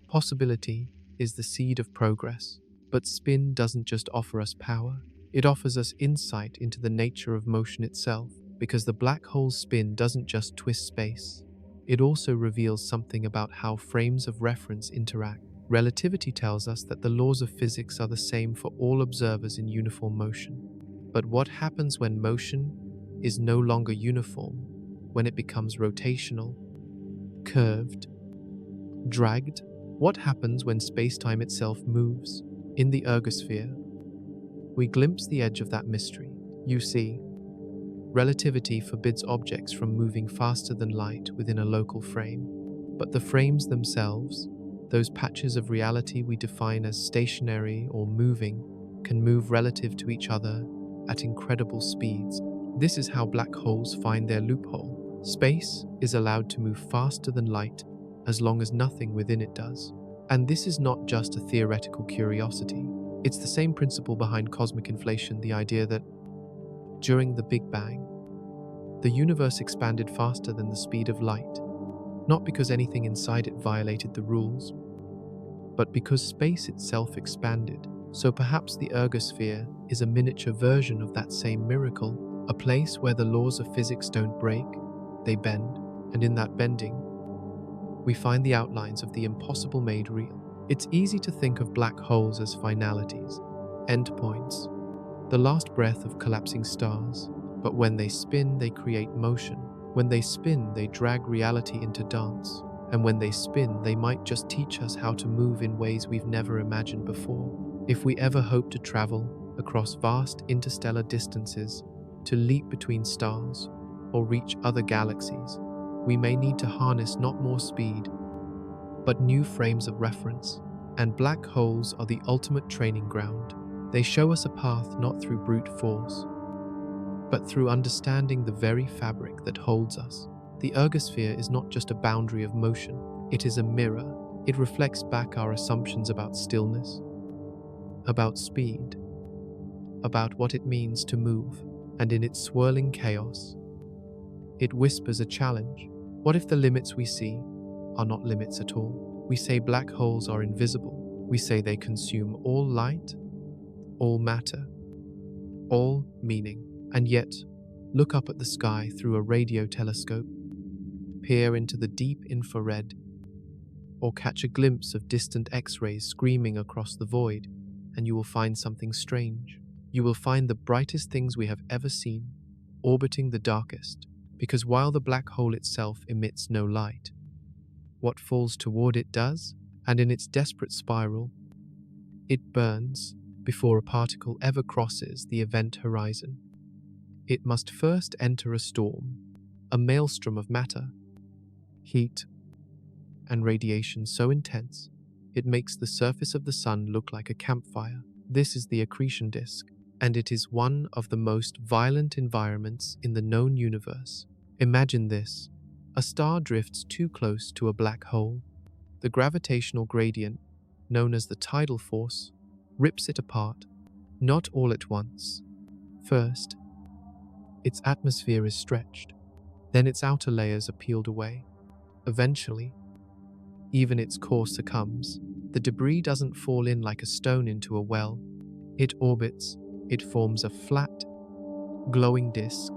possibility is the seed of progress. But spin doesn't just offer us power, it offers us insight into the nature of motion itself, because the black hole's spin doesn't just twist space, it also reveals something about how frames of reference interact. Relativity tells us that the laws of physics are the same for all observers in uniform motion. But what happens when motion is no longer uniform, when it becomes rotational, curved, dragged? What happens when space-time itself moves? In the ergosphere, we glimpse the edge of that mystery. You see, relativity forbids objects from moving faster than light within a local frame. But the frames themselves, those patches of reality we define as stationary or moving, can move relative to each other at incredible speeds. This is how black holes find their loophole. Space is allowed to move faster than light as long as nothing within it does. And this is not just a theoretical curiosity. It's the same principle behind cosmic inflation, the idea that during the Big Bang, the universe expanded faster than the speed of light, not because anything inside it violated the rules, but because space itself expanded. So perhaps the ergosphere is a miniature version of that same miracle, a place where the laws of physics don't break, they bend, and in that bending, we find the outlines of the impossible made real. It's easy to think of black holes as finalities, endpoints, the last breath of collapsing stars. But when they spin, they create motion. When they spin, they drag reality into dance. And when they spin, they might just teach us how to move in ways we've never imagined before. If we ever hope to travel across vast interstellar distances, to leap between stars, or reach other galaxies, we may need to harness not more speed, but new frames of reference. And black holes are the ultimate training ground. They show us a path not through brute force, but through understanding the very fabric that holds us. The ergosphere is not just a boundary of motion, it is a mirror. It reflects back our assumptions about stillness, about speed, about what it means to move, and in its swirling chaos, it whispers a challenge. What if the limits we see are not limits at all? We say black holes are invisible. We say they consume all light, all matter, all meaning. And yet, look up at the sky through a radio telescope, peer into the deep infrared, or catch a glimpse of distant X-rays screaming across the void, and you will find something strange. You will find the brightest things we have ever seen, orbiting the darkest, because while the black hole itself emits no light, what falls toward it does, and in its desperate spiral, it burns before a particle ever crosses the event horizon. It must first enter a storm, a maelstrom of matter, heat, and radiation so intense it makes the surface of the sun look like a campfire. This is the accretion disk, and it is one of the most violent environments in the known universe. Imagine this: a star drifts too close to a black hole. The gravitational gradient, known as the tidal force, rips it apart, not all at once. First, its atmosphere is stretched, then its outer layers are peeled away. Eventually, even its core succumbs. The debris doesn't fall in like a stone into a well. It orbits, it forms a flat, glowing disk,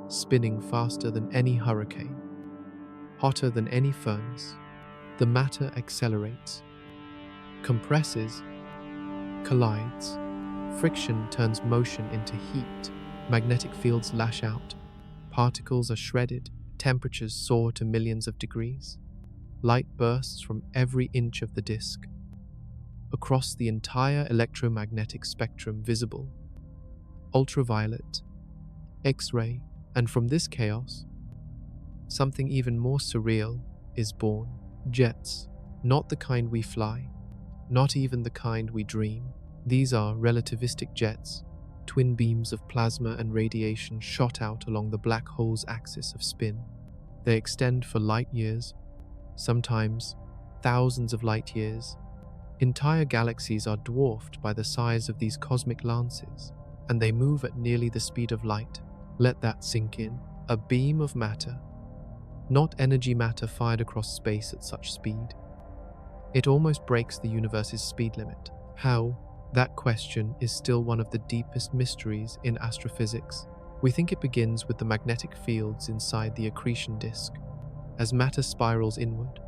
spinning faster than any hurricane, hotter than any furnace. The matter accelerates, compresses, collides. Friction turns motion into heat. Magnetic fields lash out. Particles are shredded. Temperatures soar to millions of degrees. Light bursts from every inch of the disk, across the entire electromagnetic spectrum visible: ultraviolet, X-ray, and from this chaos, something even more surreal is born. Jets, not the kind we fly, not even the kind we dream. These are relativistic jets, twin beams of plasma and radiation shot out along the black hole's axis of spin. They extend for light years, sometimes thousands of light years. Entire galaxies are dwarfed by the size of these cosmic lances, and they move at nearly the speed of light. Let that sink in. A beam of matter, not energy matter fired across space at such speed. It almost breaks the universe's speed limit. How? That question is still one of the deepest mysteries in astrophysics. We think it begins with the magnetic fields inside the accretion disk. As matter spirals inward,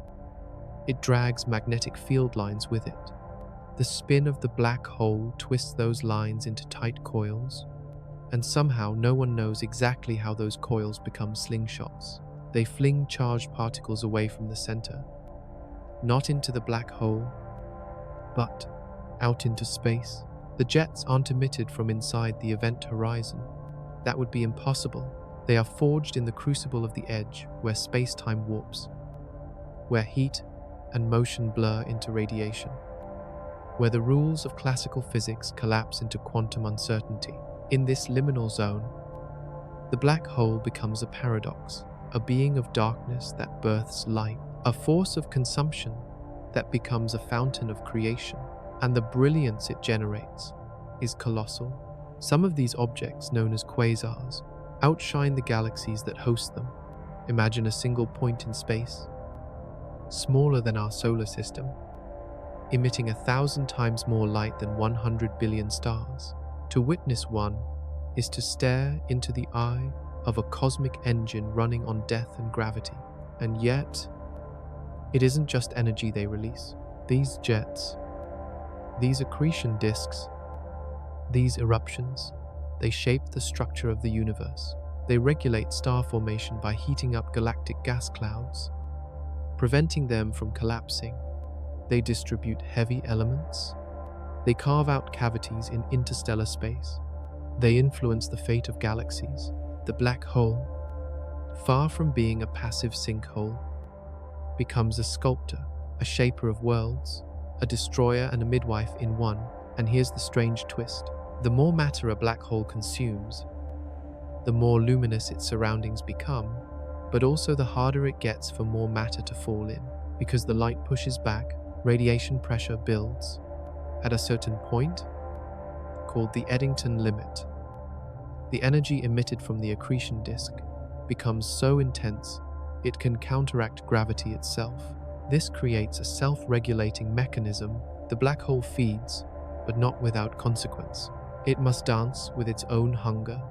it drags magnetic field lines with it. The spin of the black hole twists those lines into tight coils, and somehow no one knows exactly how those coils become slingshots. They fling charged particles away from the center, not into the black hole, but out into space. The jets aren't emitted from inside the event horizon. That would be impossible. They are forged in the crucible of the edge, where space-time warps, where heat and motion blur into radiation, where the rules of classical physics collapse into quantum uncertainty. In this liminal zone, the black hole becomes a paradox, a being of darkness that births light, a force of consumption that becomes a fountain of creation, and the brilliance it generates is colossal. Some of these objects, known as quasars, outshine the galaxies that host them. Imagine a single point in space, smaller than our solar system, emitting 1,000 times more light than 100 billion stars. To witness one is to stare into the eye of a cosmic engine running on death and gravity. And yet, it isn't just energy they release. These jets, these accretion disks, these eruptions, they shape the structure of the universe. They regulate star formation by heating up galactic gas clouds, preventing them from collapsing. They distribute heavy elements. They carve out cavities in interstellar space. They influence the fate of galaxies. The black hole, far from being a passive sinkhole, becomes a sculptor, a shaper of worlds, a destroyer and a midwife in one. And here's the strange twist. The more matter a black hole consumes, the more luminous its surroundings become, but also the harder it gets for more matter to fall in. Because the light pushes back, radiation pressure builds. At a certain point, called the Eddington limit. The energy emitted from the accretion disk becomes so intense it can counteract gravity itself. This creates a self-regulating mechanism. The black hole feeds, but not without consequence. It must dance with its own hunger.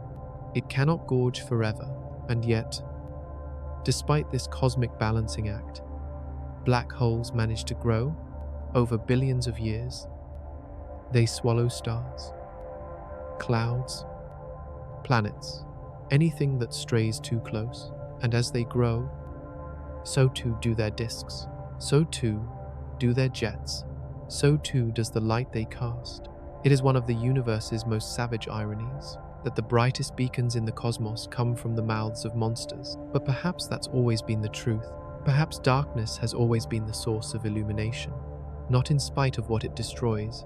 It cannot gorge forever, and yet, despite this cosmic balancing act, black holes manage to grow over billions of years. They swallow stars, clouds, planets, anything that strays too close. And as they grow, so too do their disks, so too do their jets, so too does the light they cast. It is one of the universe's most savage ironies that the brightest beacons in the cosmos come from the mouths of monsters. But perhaps that's always been the truth. Perhaps darkness has always been the source of illumination, not in spite of what it destroys,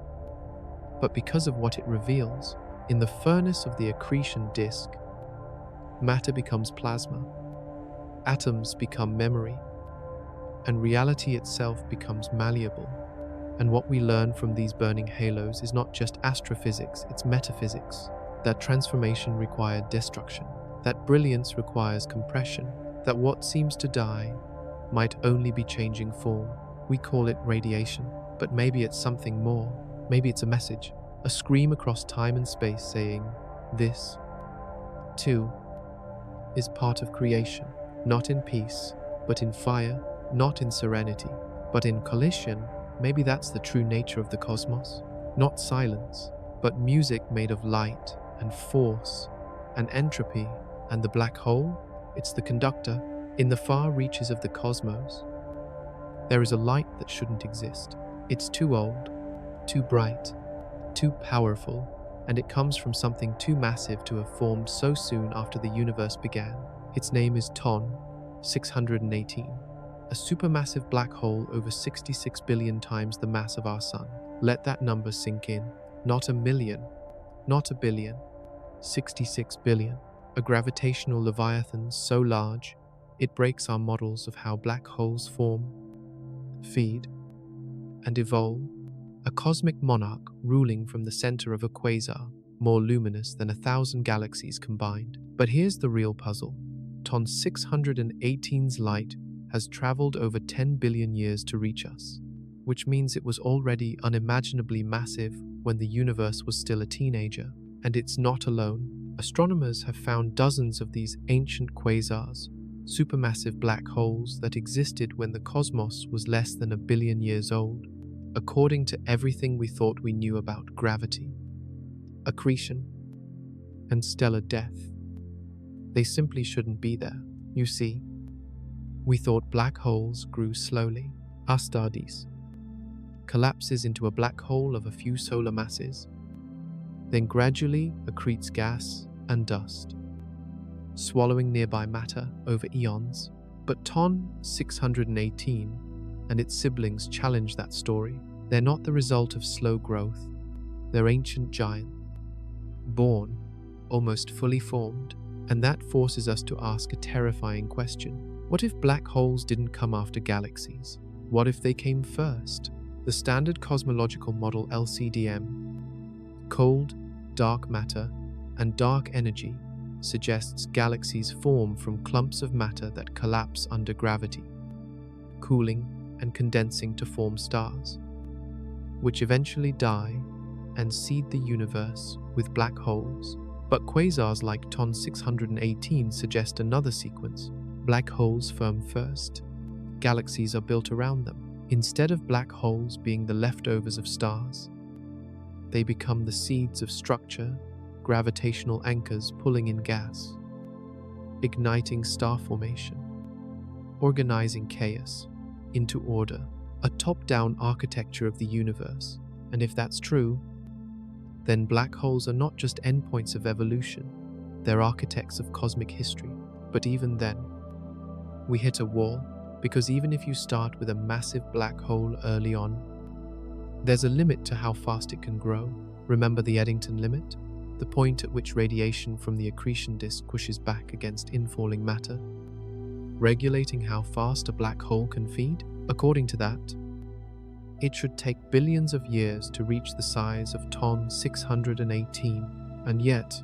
but because of what it reveals. In the furnace of the accretion disk, matter becomes plasma, atoms become memory, and reality itself becomes malleable. And what we learn from these burning halos is not just astrophysics, it's metaphysics. That transformation required destruction, that brilliance requires compression, that what seems to die might only be changing form. We call it radiation, but maybe it's something more. Maybe it's a message, a scream across time and space saying, this, too, is part of creation, not in peace, but in fire, not in serenity, but in collision. Maybe that's the true nature of the cosmos. Not silence, but music made of light and force and entropy. And the black hole? It's the conductor. In the far reaches of the cosmos, there is a light that shouldn't exist. It's too old, too bright, too powerful, and it comes from something too massive to have formed so soon after the universe began. Its name is Photon 618. A supermassive black hole over 66 billion times the mass of our Sun. Let that number sink in. Not a million, not a billion, 66 billion. A gravitational leviathan so large, it breaks our models of how black holes form, feed, and evolve. A cosmic monarch ruling from the center of a quasar, more luminous than 1,000 galaxies combined. But here's the real puzzle. Photon 618's light has traveled over 10 billion years to reach us, which means it was already unimaginably massive when the universe was still a teenager. And it's not alone. Astronomers have found dozens of these ancient quasars, supermassive black holes that existed when the cosmos was less than 1 billion years old, according to everything we thought we knew about gravity, accretion, and stellar death. They simply shouldn't be there. You see, we thought black holes grew slowly. Astroids collapses into a black hole of a few solar masses, then gradually accretes gas and dust, swallowing nearby matter over eons. But Photon 618 and its siblings challenge that story. They're not the result of slow growth. They're ancient giants, born, almost fully formed. And that forces us to ask a terrifying question. What if black holes didn't come after galaxies? What if they came first? The standard cosmological model LCDM, cold, dark matter, and dark energy, suggests galaxies form from clumps of matter that collapse under gravity, cooling and condensing to form stars, which eventually die and seed the universe with black holes. But quasars like Photon 618 suggest another sequence. Black holes form first. Galaxies are built around them. Instead of black holes being the leftovers of stars, they become the seeds of structure, gravitational anchors pulling in gas, igniting star formation, organizing chaos into order, a top-down architecture of the universe. And if that's true, then black holes are not just endpoints of evolution, they're architects of cosmic history. But even then, we hit a wall, because even if you start with a massive black hole early on, there's a limit to how fast it can grow. Remember the Eddington limit? The point at which radiation from the accretion disk pushes back against infalling matter, regulating how fast a black hole can feed? According to that, It should take billions of years to reach the size of Ton 618, and yet,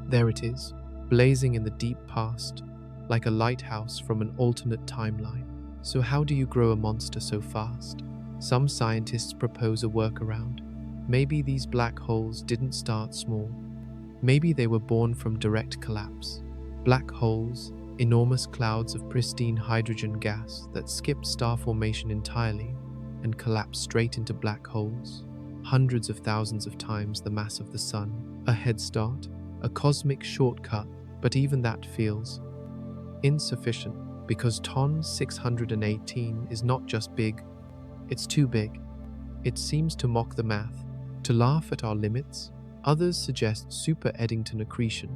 there it is, blazing in the deep past, like a lighthouse from an alternate timeline. So how do you grow a monster so fast? Some scientists propose a workaround. Maybe these black holes didn't start small. Maybe they were born from direct collapse. Black holes, enormous clouds of pristine hydrogen gas that skip star formation entirely and collapse straight into black holes, hundreds of thousands of times the mass of the Sun. A head start, a cosmic shortcut, but even that feels insufficient, because Ton 618 is not just big, it's too big. It seems to mock the math, to laugh at our limits. Others suggest super Eddington accretion,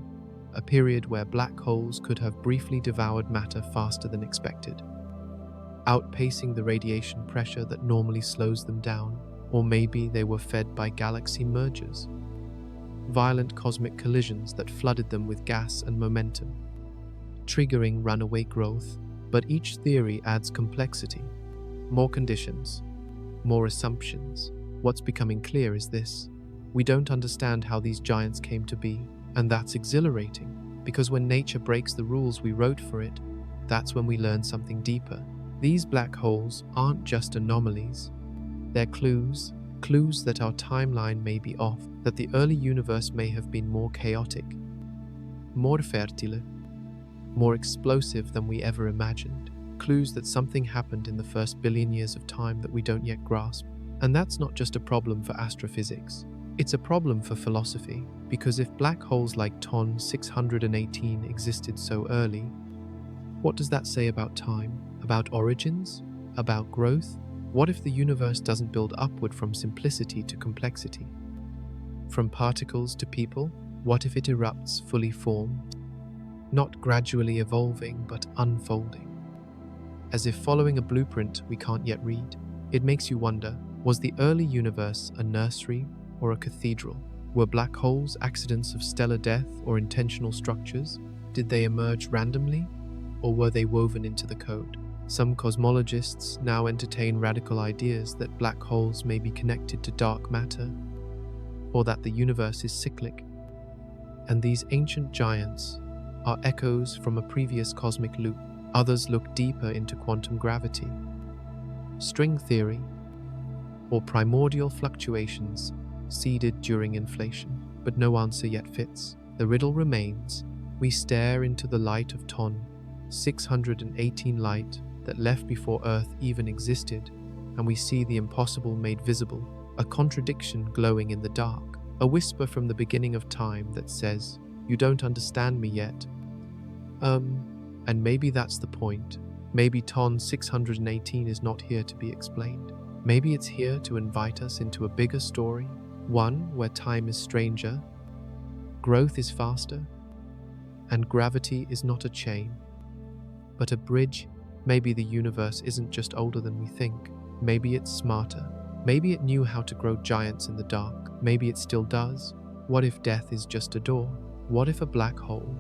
a period where black holes could have briefly devoured matter faster than expected, outpacing the radiation pressure that normally slows them down. Or maybe they were fed by galaxy mergers, violent cosmic collisions that flooded them with gas and momentum, triggering runaway growth. But each theory adds complexity, more conditions, more assumptions. What's becoming clear is this: we don't understand how these giants came to be, and that's exhilarating, because when nature breaks the rules we wrote for it, that's when we learn something deeper. These black holes aren't just anomalies, they're clues that our timeline may be off, that the early universe may have been more chaotic, more fertile, more explosive than we ever imagined. Clues that something happened in the first billion years of time that we don't yet grasp. And that's not just a problem for astrophysics. It's a problem for philosophy, because if black holes like Ton 618 existed so early, what does that say about time? About origins? About growth? What if the universe doesn't build upward from simplicity to complexity? From particles to people? What if it erupts fully formed? Not gradually evolving, but unfolding. As if following a blueprint we can't yet read. It makes you wonder, was the early universe a nursery or a cathedral? Were black holes accidents of stellar death or intentional structures? Did they emerge randomly, or were they woven into the code? Some cosmologists now entertain radical ideas that black holes may be connected to dark matter, or that the universe is cyclic, and these ancient giants are echoes from a previous cosmic loop. Others look deeper into quantum gravity, string theory, or primordial fluctuations seeded during inflation. But no answer yet fits. The riddle remains. We stare into the light of Ton 618 light that left before Earth even existed, and we see the impossible made visible, a contradiction glowing in the dark, a whisper from the beginning of time that says, "You don't understand me yet." And maybe that's the point. Maybe Ton 618 is not here to be explained. Maybe it's here to invite us into a bigger story, one where time is stranger, growth is faster, and gravity is not a chain, but a bridge. Maybe the universe isn't just older than we think. Maybe it's smarter. Maybe it knew how to grow giants in the dark. Maybe it still does. What if death is just a door? What if a black hole,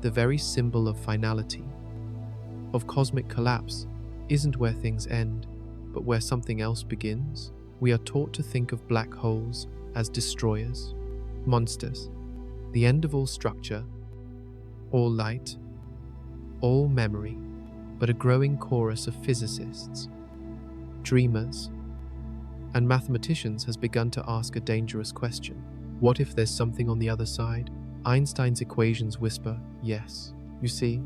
the very symbol of finality, of cosmic collapse, isn't where things end, but where something else begins? We are taught to think of black holes as destroyers, monsters, the end of all structure, all light, all memory. But a growing chorus of physicists, dreamers, and mathematicians has begun to ask a dangerous question. What if there's something on the other side? Einstein's equations whisper, yes. You see,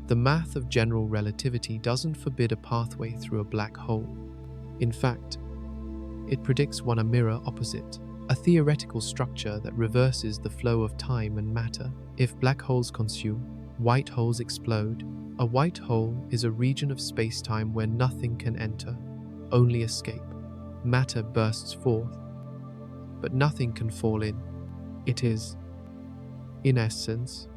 the math of general relativity doesn't forbid a pathway through a black hole. In fact, it predicts one a mirror opposite, a theoretical structure that reverses the flow of time and matter. If black holes consume, white holes explode. A white hole is a region of space-time where nothing can enter, only escape. Matter bursts forth, but nothing can fall in. It is, in essence,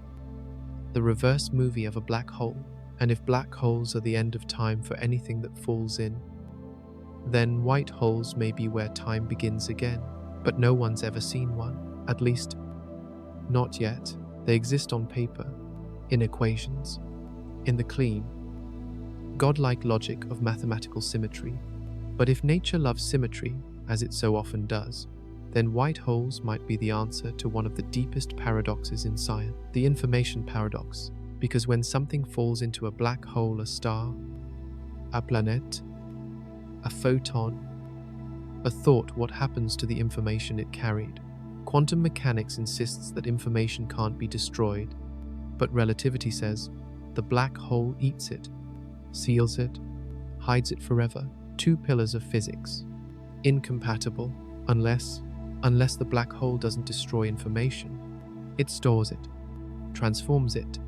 the reverse movie of a black hole. And if black holes are the end of time for anything that falls in, then white holes may be where time begins again. But no one's ever seen one, at least not yet. They exist on paper, in equations, in the clean, godlike logic of mathematical symmetry. But if nature loves symmetry, as it so often does, then white holes might be the answer to one of the deepest paradoxes in science, the information paradox. Because when something falls into a black hole, a star, a planet, a photon, a thought, what happens to the information it carried? Quantum mechanics insists that information can't be destroyed, but relativity says the black hole eats it, seals it, hides it forever. Two pillars of physics. Incompatible, unless the black hole doesn't destroy information. It stores it, transforms it,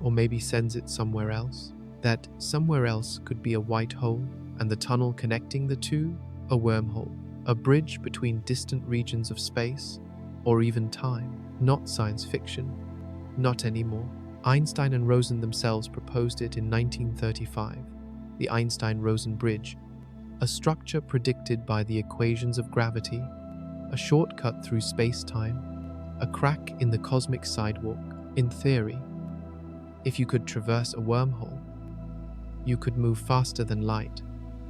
or maybe sends it somewhere else. That somewhere else could be a white hole, and the tunnel connecting the two, a wormhole, a bridge between distant regions of space, or even time. Not science fiction, not anymore. Einstein and Rosen themselves proposed it in 1935, the Einstein-Rosen bridge, a structure predicted by the equations of gravity, a shortcut through space-time, a crack in the cosmic sidewalk. In theory, if you could traverse a wormhole, you could move faster than light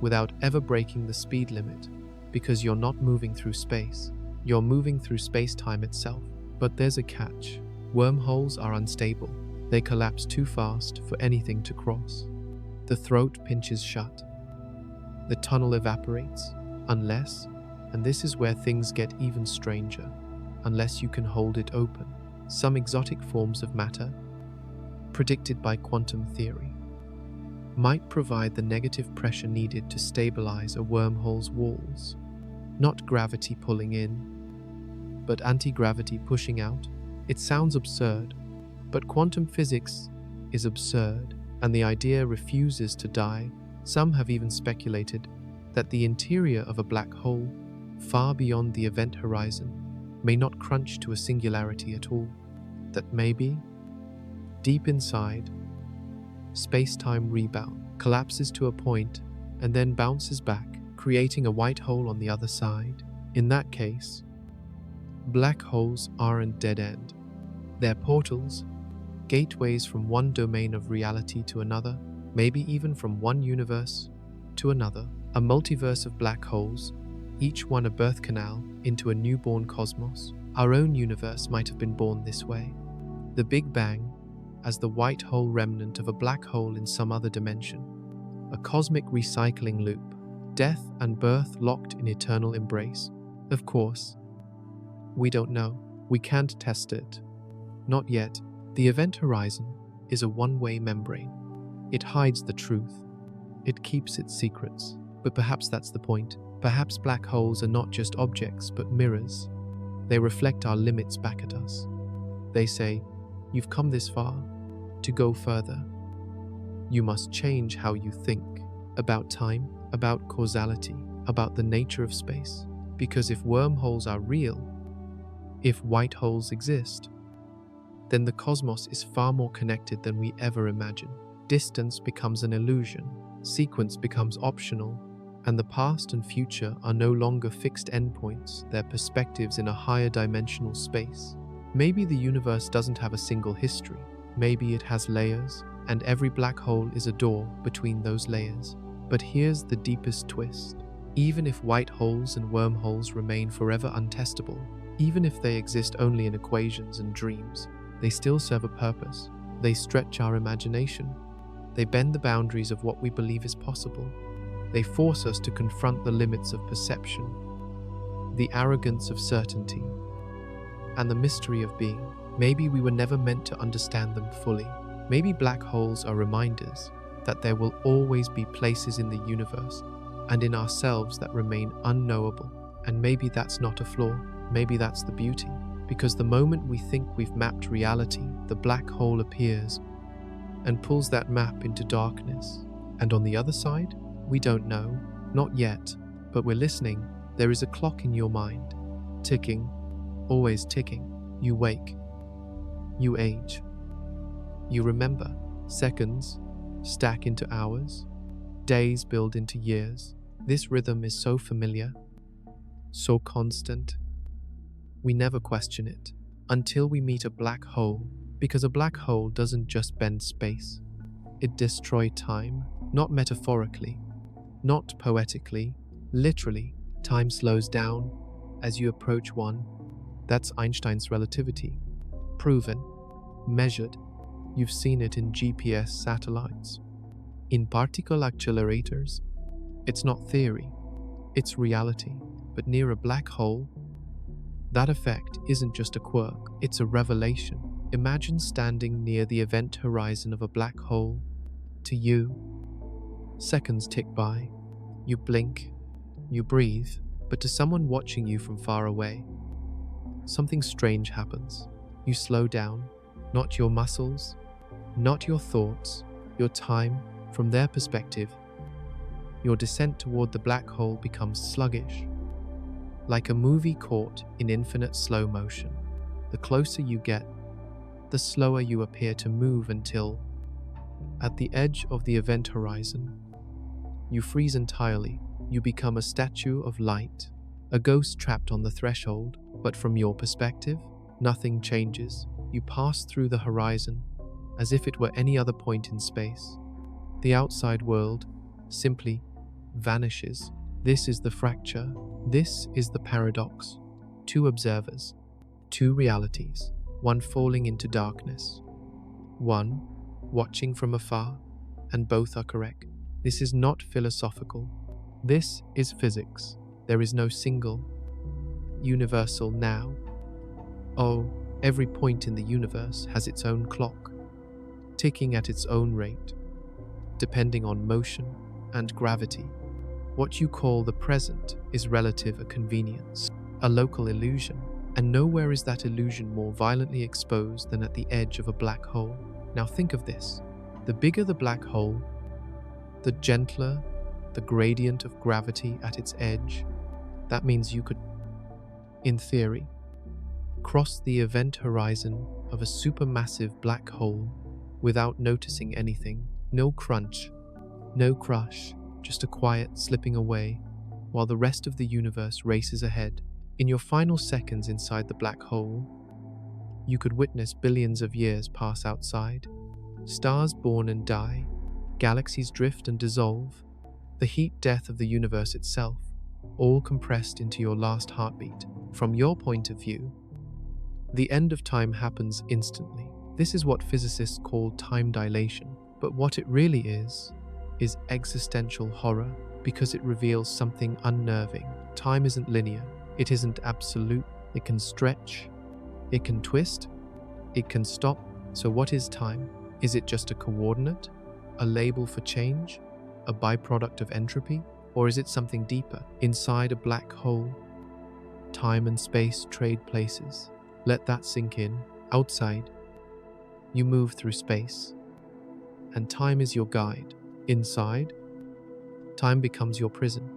without ever breaking the speed limit, because you're not moving through space, you're moving through space-time itself. But there's a catch. Wormholes are unstable. They collapse too fast for anything to cross. The throat pinches shut. The tunnel evaporates, unless, and this is where things get even stranger, unless you can hold it open. Some exotic forms of matter, predicted by quantum theory, might provide the negative pressure needed to stabilize a wormhole's walls. Not gravity pulling in, but anti-gravity pushing out. It sounds absurd, but quantum physics is absurd, and the idea refuses to die. Some have even speculated that the interior of a black hole, far beyond the event horizon, may not crunch to a singularity at all. That maybe, deep inside, space-time rebound, collapses to a point and then bounces back, creating a white hole on the other side. In that case, black holes aren't dead end. They're portals, gateways from one domain of reality to another, maybe even from one universe to another. A multiverse of black holes, each one a birth canal into a newborn cosmos. Our own universe might have been born this way. The Big Bang as the white hole remnant of a black hole in some other dimension. A cosmic recycling loop, death and birth locked in eternal embrace. Of course, we don't know. We can't test it. Not yet. The event horizon is a one-way membrane. It hides the truth. It keeps its secrets. But perhaps that's the point. Perhaps black holes are not just objects, but mirrors. They reflect our limits back at us. They say, you've come this far. To go further, you must change how you think about time, about causality, about the nature of space. Because if wormholes are real, if white holes exist, then the cosmos is far more connected than we ever imagined. Distance becomes an illusion, sequence becomes optional, and the past and future are no longer fixed endpoints, they're perspectives in a higher dimensional space. Maybe the universe doesn't have a single history. Maybe it has layers, and every black hole is a door between those layers. But here's the deepest twist. Even if white holes and wormholes remain forever untestable, even if they exist only in equations and dreams, they still serve a purpose. They stretch our imagination. They bend the boundaries of what we believe is possible. They force us to confront the limits of perception, the arrogance of certainty, and the mystery of being. Maybe we were never meant to understand them fully. Maybe black holes are reminders that there will always be places in the universe and in ourselves that remain unknowable. And maybe that's not a flaw. Maybe that's the beauty. Because the moment we think we've mapped reality, the black hole appears and pulls that map into darkness. And on the other side, we don't know. Not yet, but we're listening. There is a clock in your mind, ticking, always ticking. You wake. You age. You remember. Seconds stack into hours. Days build into years. This rhythm is so familiar, so constant. We never question it until we meet a black hole, because a black hole doesn't just bend space. It destroys time, not metaphorically, not poetically, Literally, time slows down as you approach one. That's Einstein's relativity. Proven, measured. You've seen it in GPS satellites, in particle accelerators. It's not theory, it's reality. But near a black hole, that effect isn't just a quirk, it's a revelation. Imagine standing near the event horizon of a black hole. To you, seconds tick by. You blink, you breathe, but to someone watching you from far away, something strange happens. You slow down, not your muscles, not your thoughts, your time. From their perspective, your descent toward the black hole becomes sluggish, like a movie caught in infinite slow motion. The closer you get, the slower you appear to move until, at the edge of the event horizon, you freeze entirely. You become a statue of light, a ghost trapped on the threshold. But from your perspective, nothing changes. You pass through the horizon as if it were any other point in space. The outside world simply vanishes. This is the fracture. This is the paradox. Two observers, two realities, one falling into darkness, one watching from afar, and both are correct. This is not philosophical. This is physics. There is no single, universal now. Oh, every point in the universe has its own clock, ticking at its own rate, depending on motion and gravity. What you call the present is relative a convenience, a local illusion, and nowhere is that illusion more violently exposed than at the edge of a black hole. Now think of this. The bigger the black hole, the gentler the gradient of gravity at its edge. That means you could, in theory, cross the event horizon of a supermassive black hole without noticing anything. No crunch, no crush, just a quiet slipping away while the rest of the universe races ahead. In your final seconds inside the black hole, you could witness billions of years pass outside. Stars born and die, galaxies drift and dissolve, the heat death of the universe itself, all compressed into your last heartbeat. From your point of view, the end of time happens instantly. This is what physicists call time dilation. But what it really is existential horror, because it reveals something unnerving. Time isn't linear. It isn't absolute. It can stretch. It can twist. It can stop. So what is time? Is it just a coordinate? A label for change? A byproduct of entropy? Or is it something deeper? Inside a black hole, time and space trade places. Let that sink in. Outside, you move through space, and time is your guide. Inside, time becomes your prison,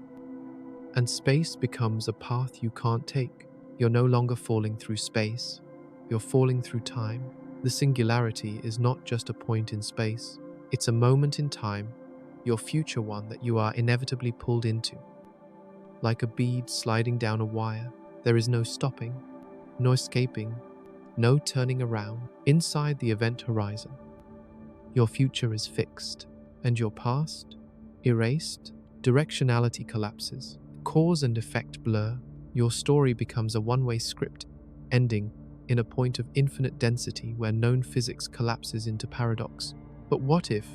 and space becomes a path you can't take. You're no longer falling through space, you're falling through time. The singularity is not just a point in space, it's a moment in time, your future one that you are inevitably pulled into. Like a bead sliding down a wire, there is no stopping, no escaping, no turning around. Inside the event horizon, your future is fixed, and your past, erased. Directionality collapses, cause and effect blur. Your story becomes a one-way script, ending in a point of infinite density where known physics collapses into paradox. But what if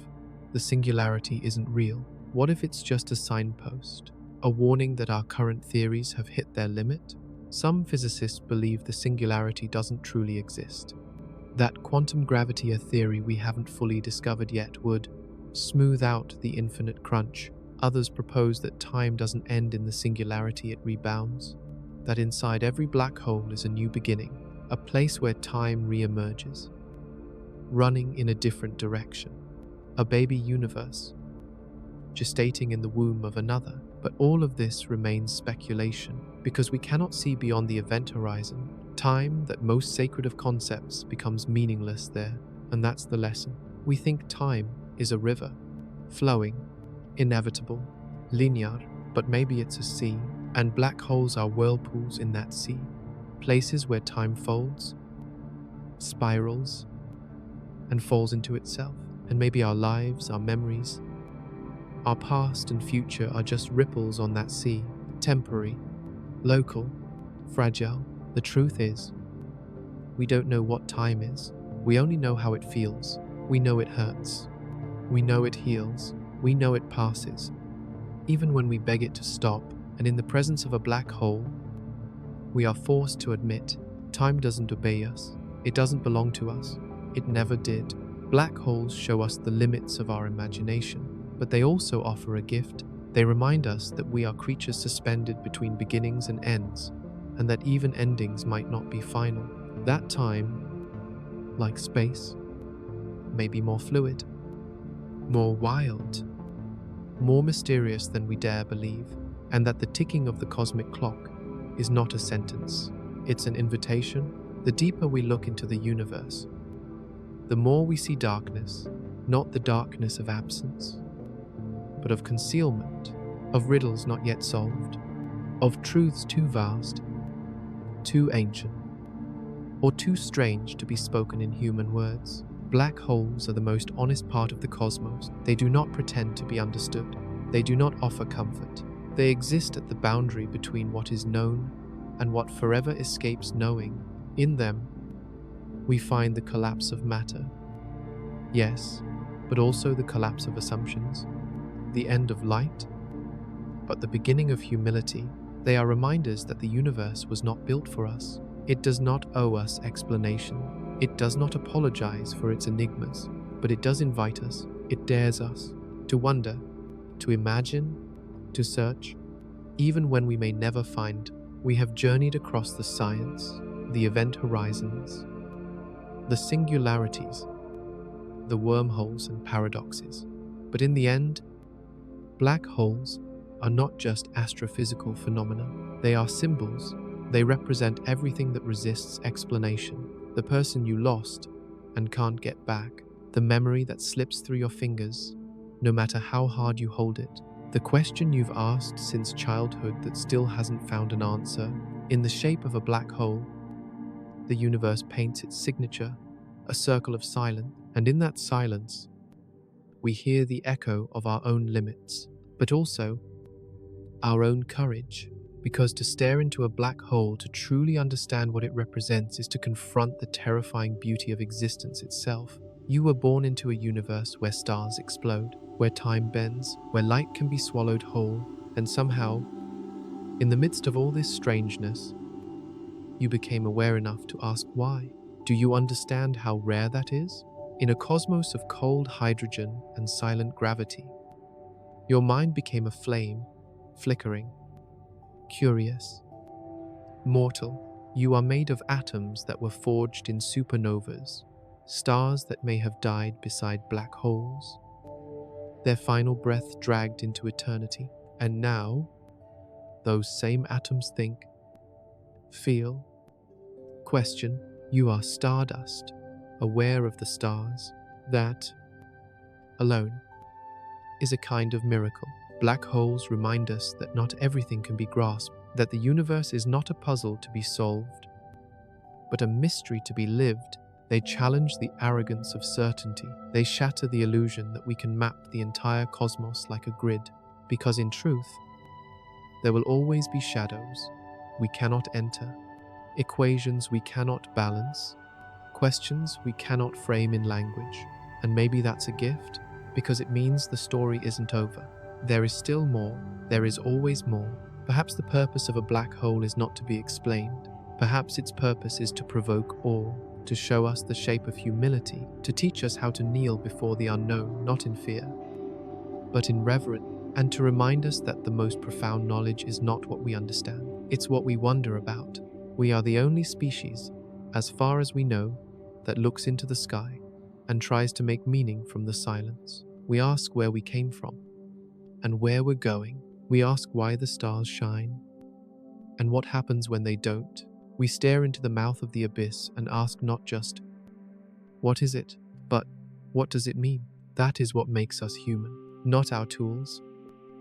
the singularity isn't real? What if it's just a signpost, a warning that our current theories have hit their limit? Some physicists believe the singularity doesn't truly exist, that quantum gravity, a theory we haven't fully discovered yet, would smooth out the infinite crunch. Others propose that time doesn't end in the singularity, it rebounds, that inside every black hole is a new beginning, a place where time re-emerges, running in a different direction, a baby universe, gestating in the womb of another. But all of this remains speculation, because we cannot see beyond the event horizon. Time, that most sacred of concepts, becomes meaningless there, and that's the lesson. We think time is a river, flowing, inevitable, linear, but maybe it's a sea, and black holes are whirlpools in that sea, places where time folds, spirals, and falls into itself. And maybe our lives, our memories, Our past and future are just ripples on that sea, temporary, local, fragile. The truth is, we don't know what time is. We only know how it feels. We know it hurts. We know it heals. We know it passes. Even when we beg it to stop, and in the presence of a black hole, we are forced to admit, time doesn't obey us. It doesn't belong to us. It never did. Black holes show us the limits of our imagination, but they also offer a gift. They remind us that we are creatures suspended between beginnings and ends, and that even endings might not be final. That time, like space, may be more fluid, more wild, more mysterious than we dare believe, and that the ticking of the cosmic clock is not a sentence, it's an invitation. The deeper we look into the universe, the more we see darkness, not the darkness of absence, but of concealment, of riddles not yet solved, of truths too vast, too ancient, or too strange to be spoken in human words. Black holes are the most honest part of the cosmos. They do not pretend to be understood. They do not offer comfort. They exist at the boundary between what is known and what forever escapes knowing. In them, we find the collapse of matter. Yes, but also the collapse of assumptions, the end of light, but the beginning of humility. They are reminders that the universe was not built for us. It does not owe us explanation. It does not apologize for its enigmas, but it does invite us. It dares us to wonder, to imagine, to search. Even when we may never find, we have journeyed across the science, the event horizons, the singularities, the wormholes and paradoxes. But in the end, black holes are not just astrophysical phenomena. They are symbols. They represent everything that resists explanation. The person you lost and can't get back. The memory that slips through your fingers, no matter how hard you hold it. The question you've asked since childhood that still hasn't found an answer. In the shape of a black hole, the universe paints its signature, a circle of silence, and in that silence, we hear the echo of our own limits, but also our own courage. Because to stare into a black hole to truly understand what it represents is to confront the terrifying beauty of existence itself. You were born into a universe where stars explode, where time bends, where light can be swallowed whole, and somehow, in the midst of all this strangeness, you became aware enough to ask why. Do you understand how rare that is? In a cosmos of cold hydrogen and silent gravity, your mind became a flame, flickering, curious, mortal. You are made of atoms that were forged in supernovas, stars that may have died beside black holes, their final breath dragged into eternity. And now, those same atoms think, feel, question. You are stardust, aware of the stars. That, alone, is a kind of miracle. Black holes remind us that not everything can be grasped, that the universe is not a puzzle to be solved, but a mystery to be lived. They challenge the arrogance of certainty. They shatter the illusion that we can map the entire cosmos like a grid, because in truth, there will always be shadows we cannot enter, equations we cannot balance, questions we cannot frame in language. And maybe that's a gift, because it means the story isn't over. There is still more. There is always more. Perhaps the purpose of a black hole is not to be explained. Perhaps its purpose is to provoke awe, to show us the shape of humility, to teach us how to kneel before the unknown, not in fear, but in reverence, and to remind us that the most profound knowledge is not what we understand, it's what we wonder about. We are the only species, as far as we know, that looks into the sky and tries to make meaning from the silence. We ask where we came from and where we're going. We ask why the stars shine and what happens when they don't. We stare into the mouth of the abyss and ask not just, what is it, but what does it mean? That is what makes us human. Not our tools,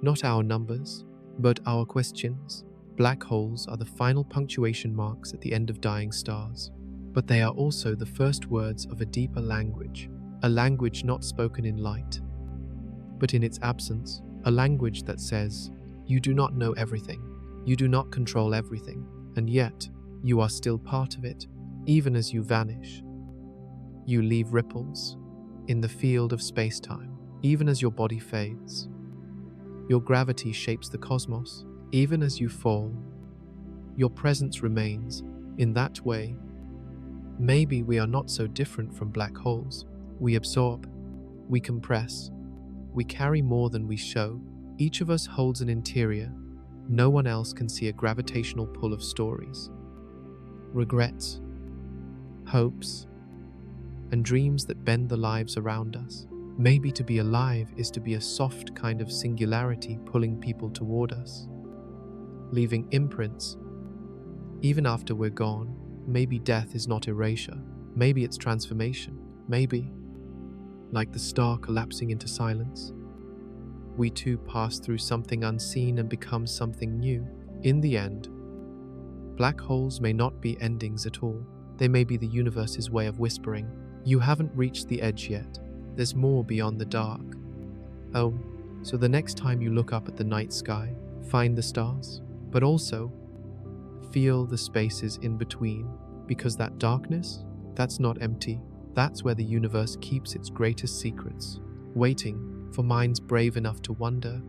not our numbers, but our questions. Black holes are the final punctuation marks at the end of dying stars, but they are also the first words of a deeper language, a language not spoken in light, but in its absence. A language that says, you do not know everything, you do not control everything, and yet you are still part of it, even as you vanish. You leave ripples in the field of space-time, even as your body fades. Your gravity shapes the cosmos, even as you fall. Your presence remains in that way. Maybe we are not so different from black holes. We absorb, we compress, we carry more than we show. Each of us holds an interior. No one else can see a gravitational pull of stories, regrets, hopes, and dreams that bend the lives around us. Maybe to be alive is to be a soft kind of singularity pulling people toward us, leaving imprints even after we're gone. Maybe death is not erasure. Maybe it's transformation. Maybe, like the star collapsing into silence, we too pass through something unseen and become something new. In the end, black holes may not be endings at all. They may be the universe's way of whispering, you haven't reached the edge yet. There's more beyond the dark. Oh, so the next time you look up at the night sky, find the stars, but also feel the spaces in between, because that darkness, that's not empty. That's where the universe keeps its greatest secrets, waiting for minds brave enough to wonder.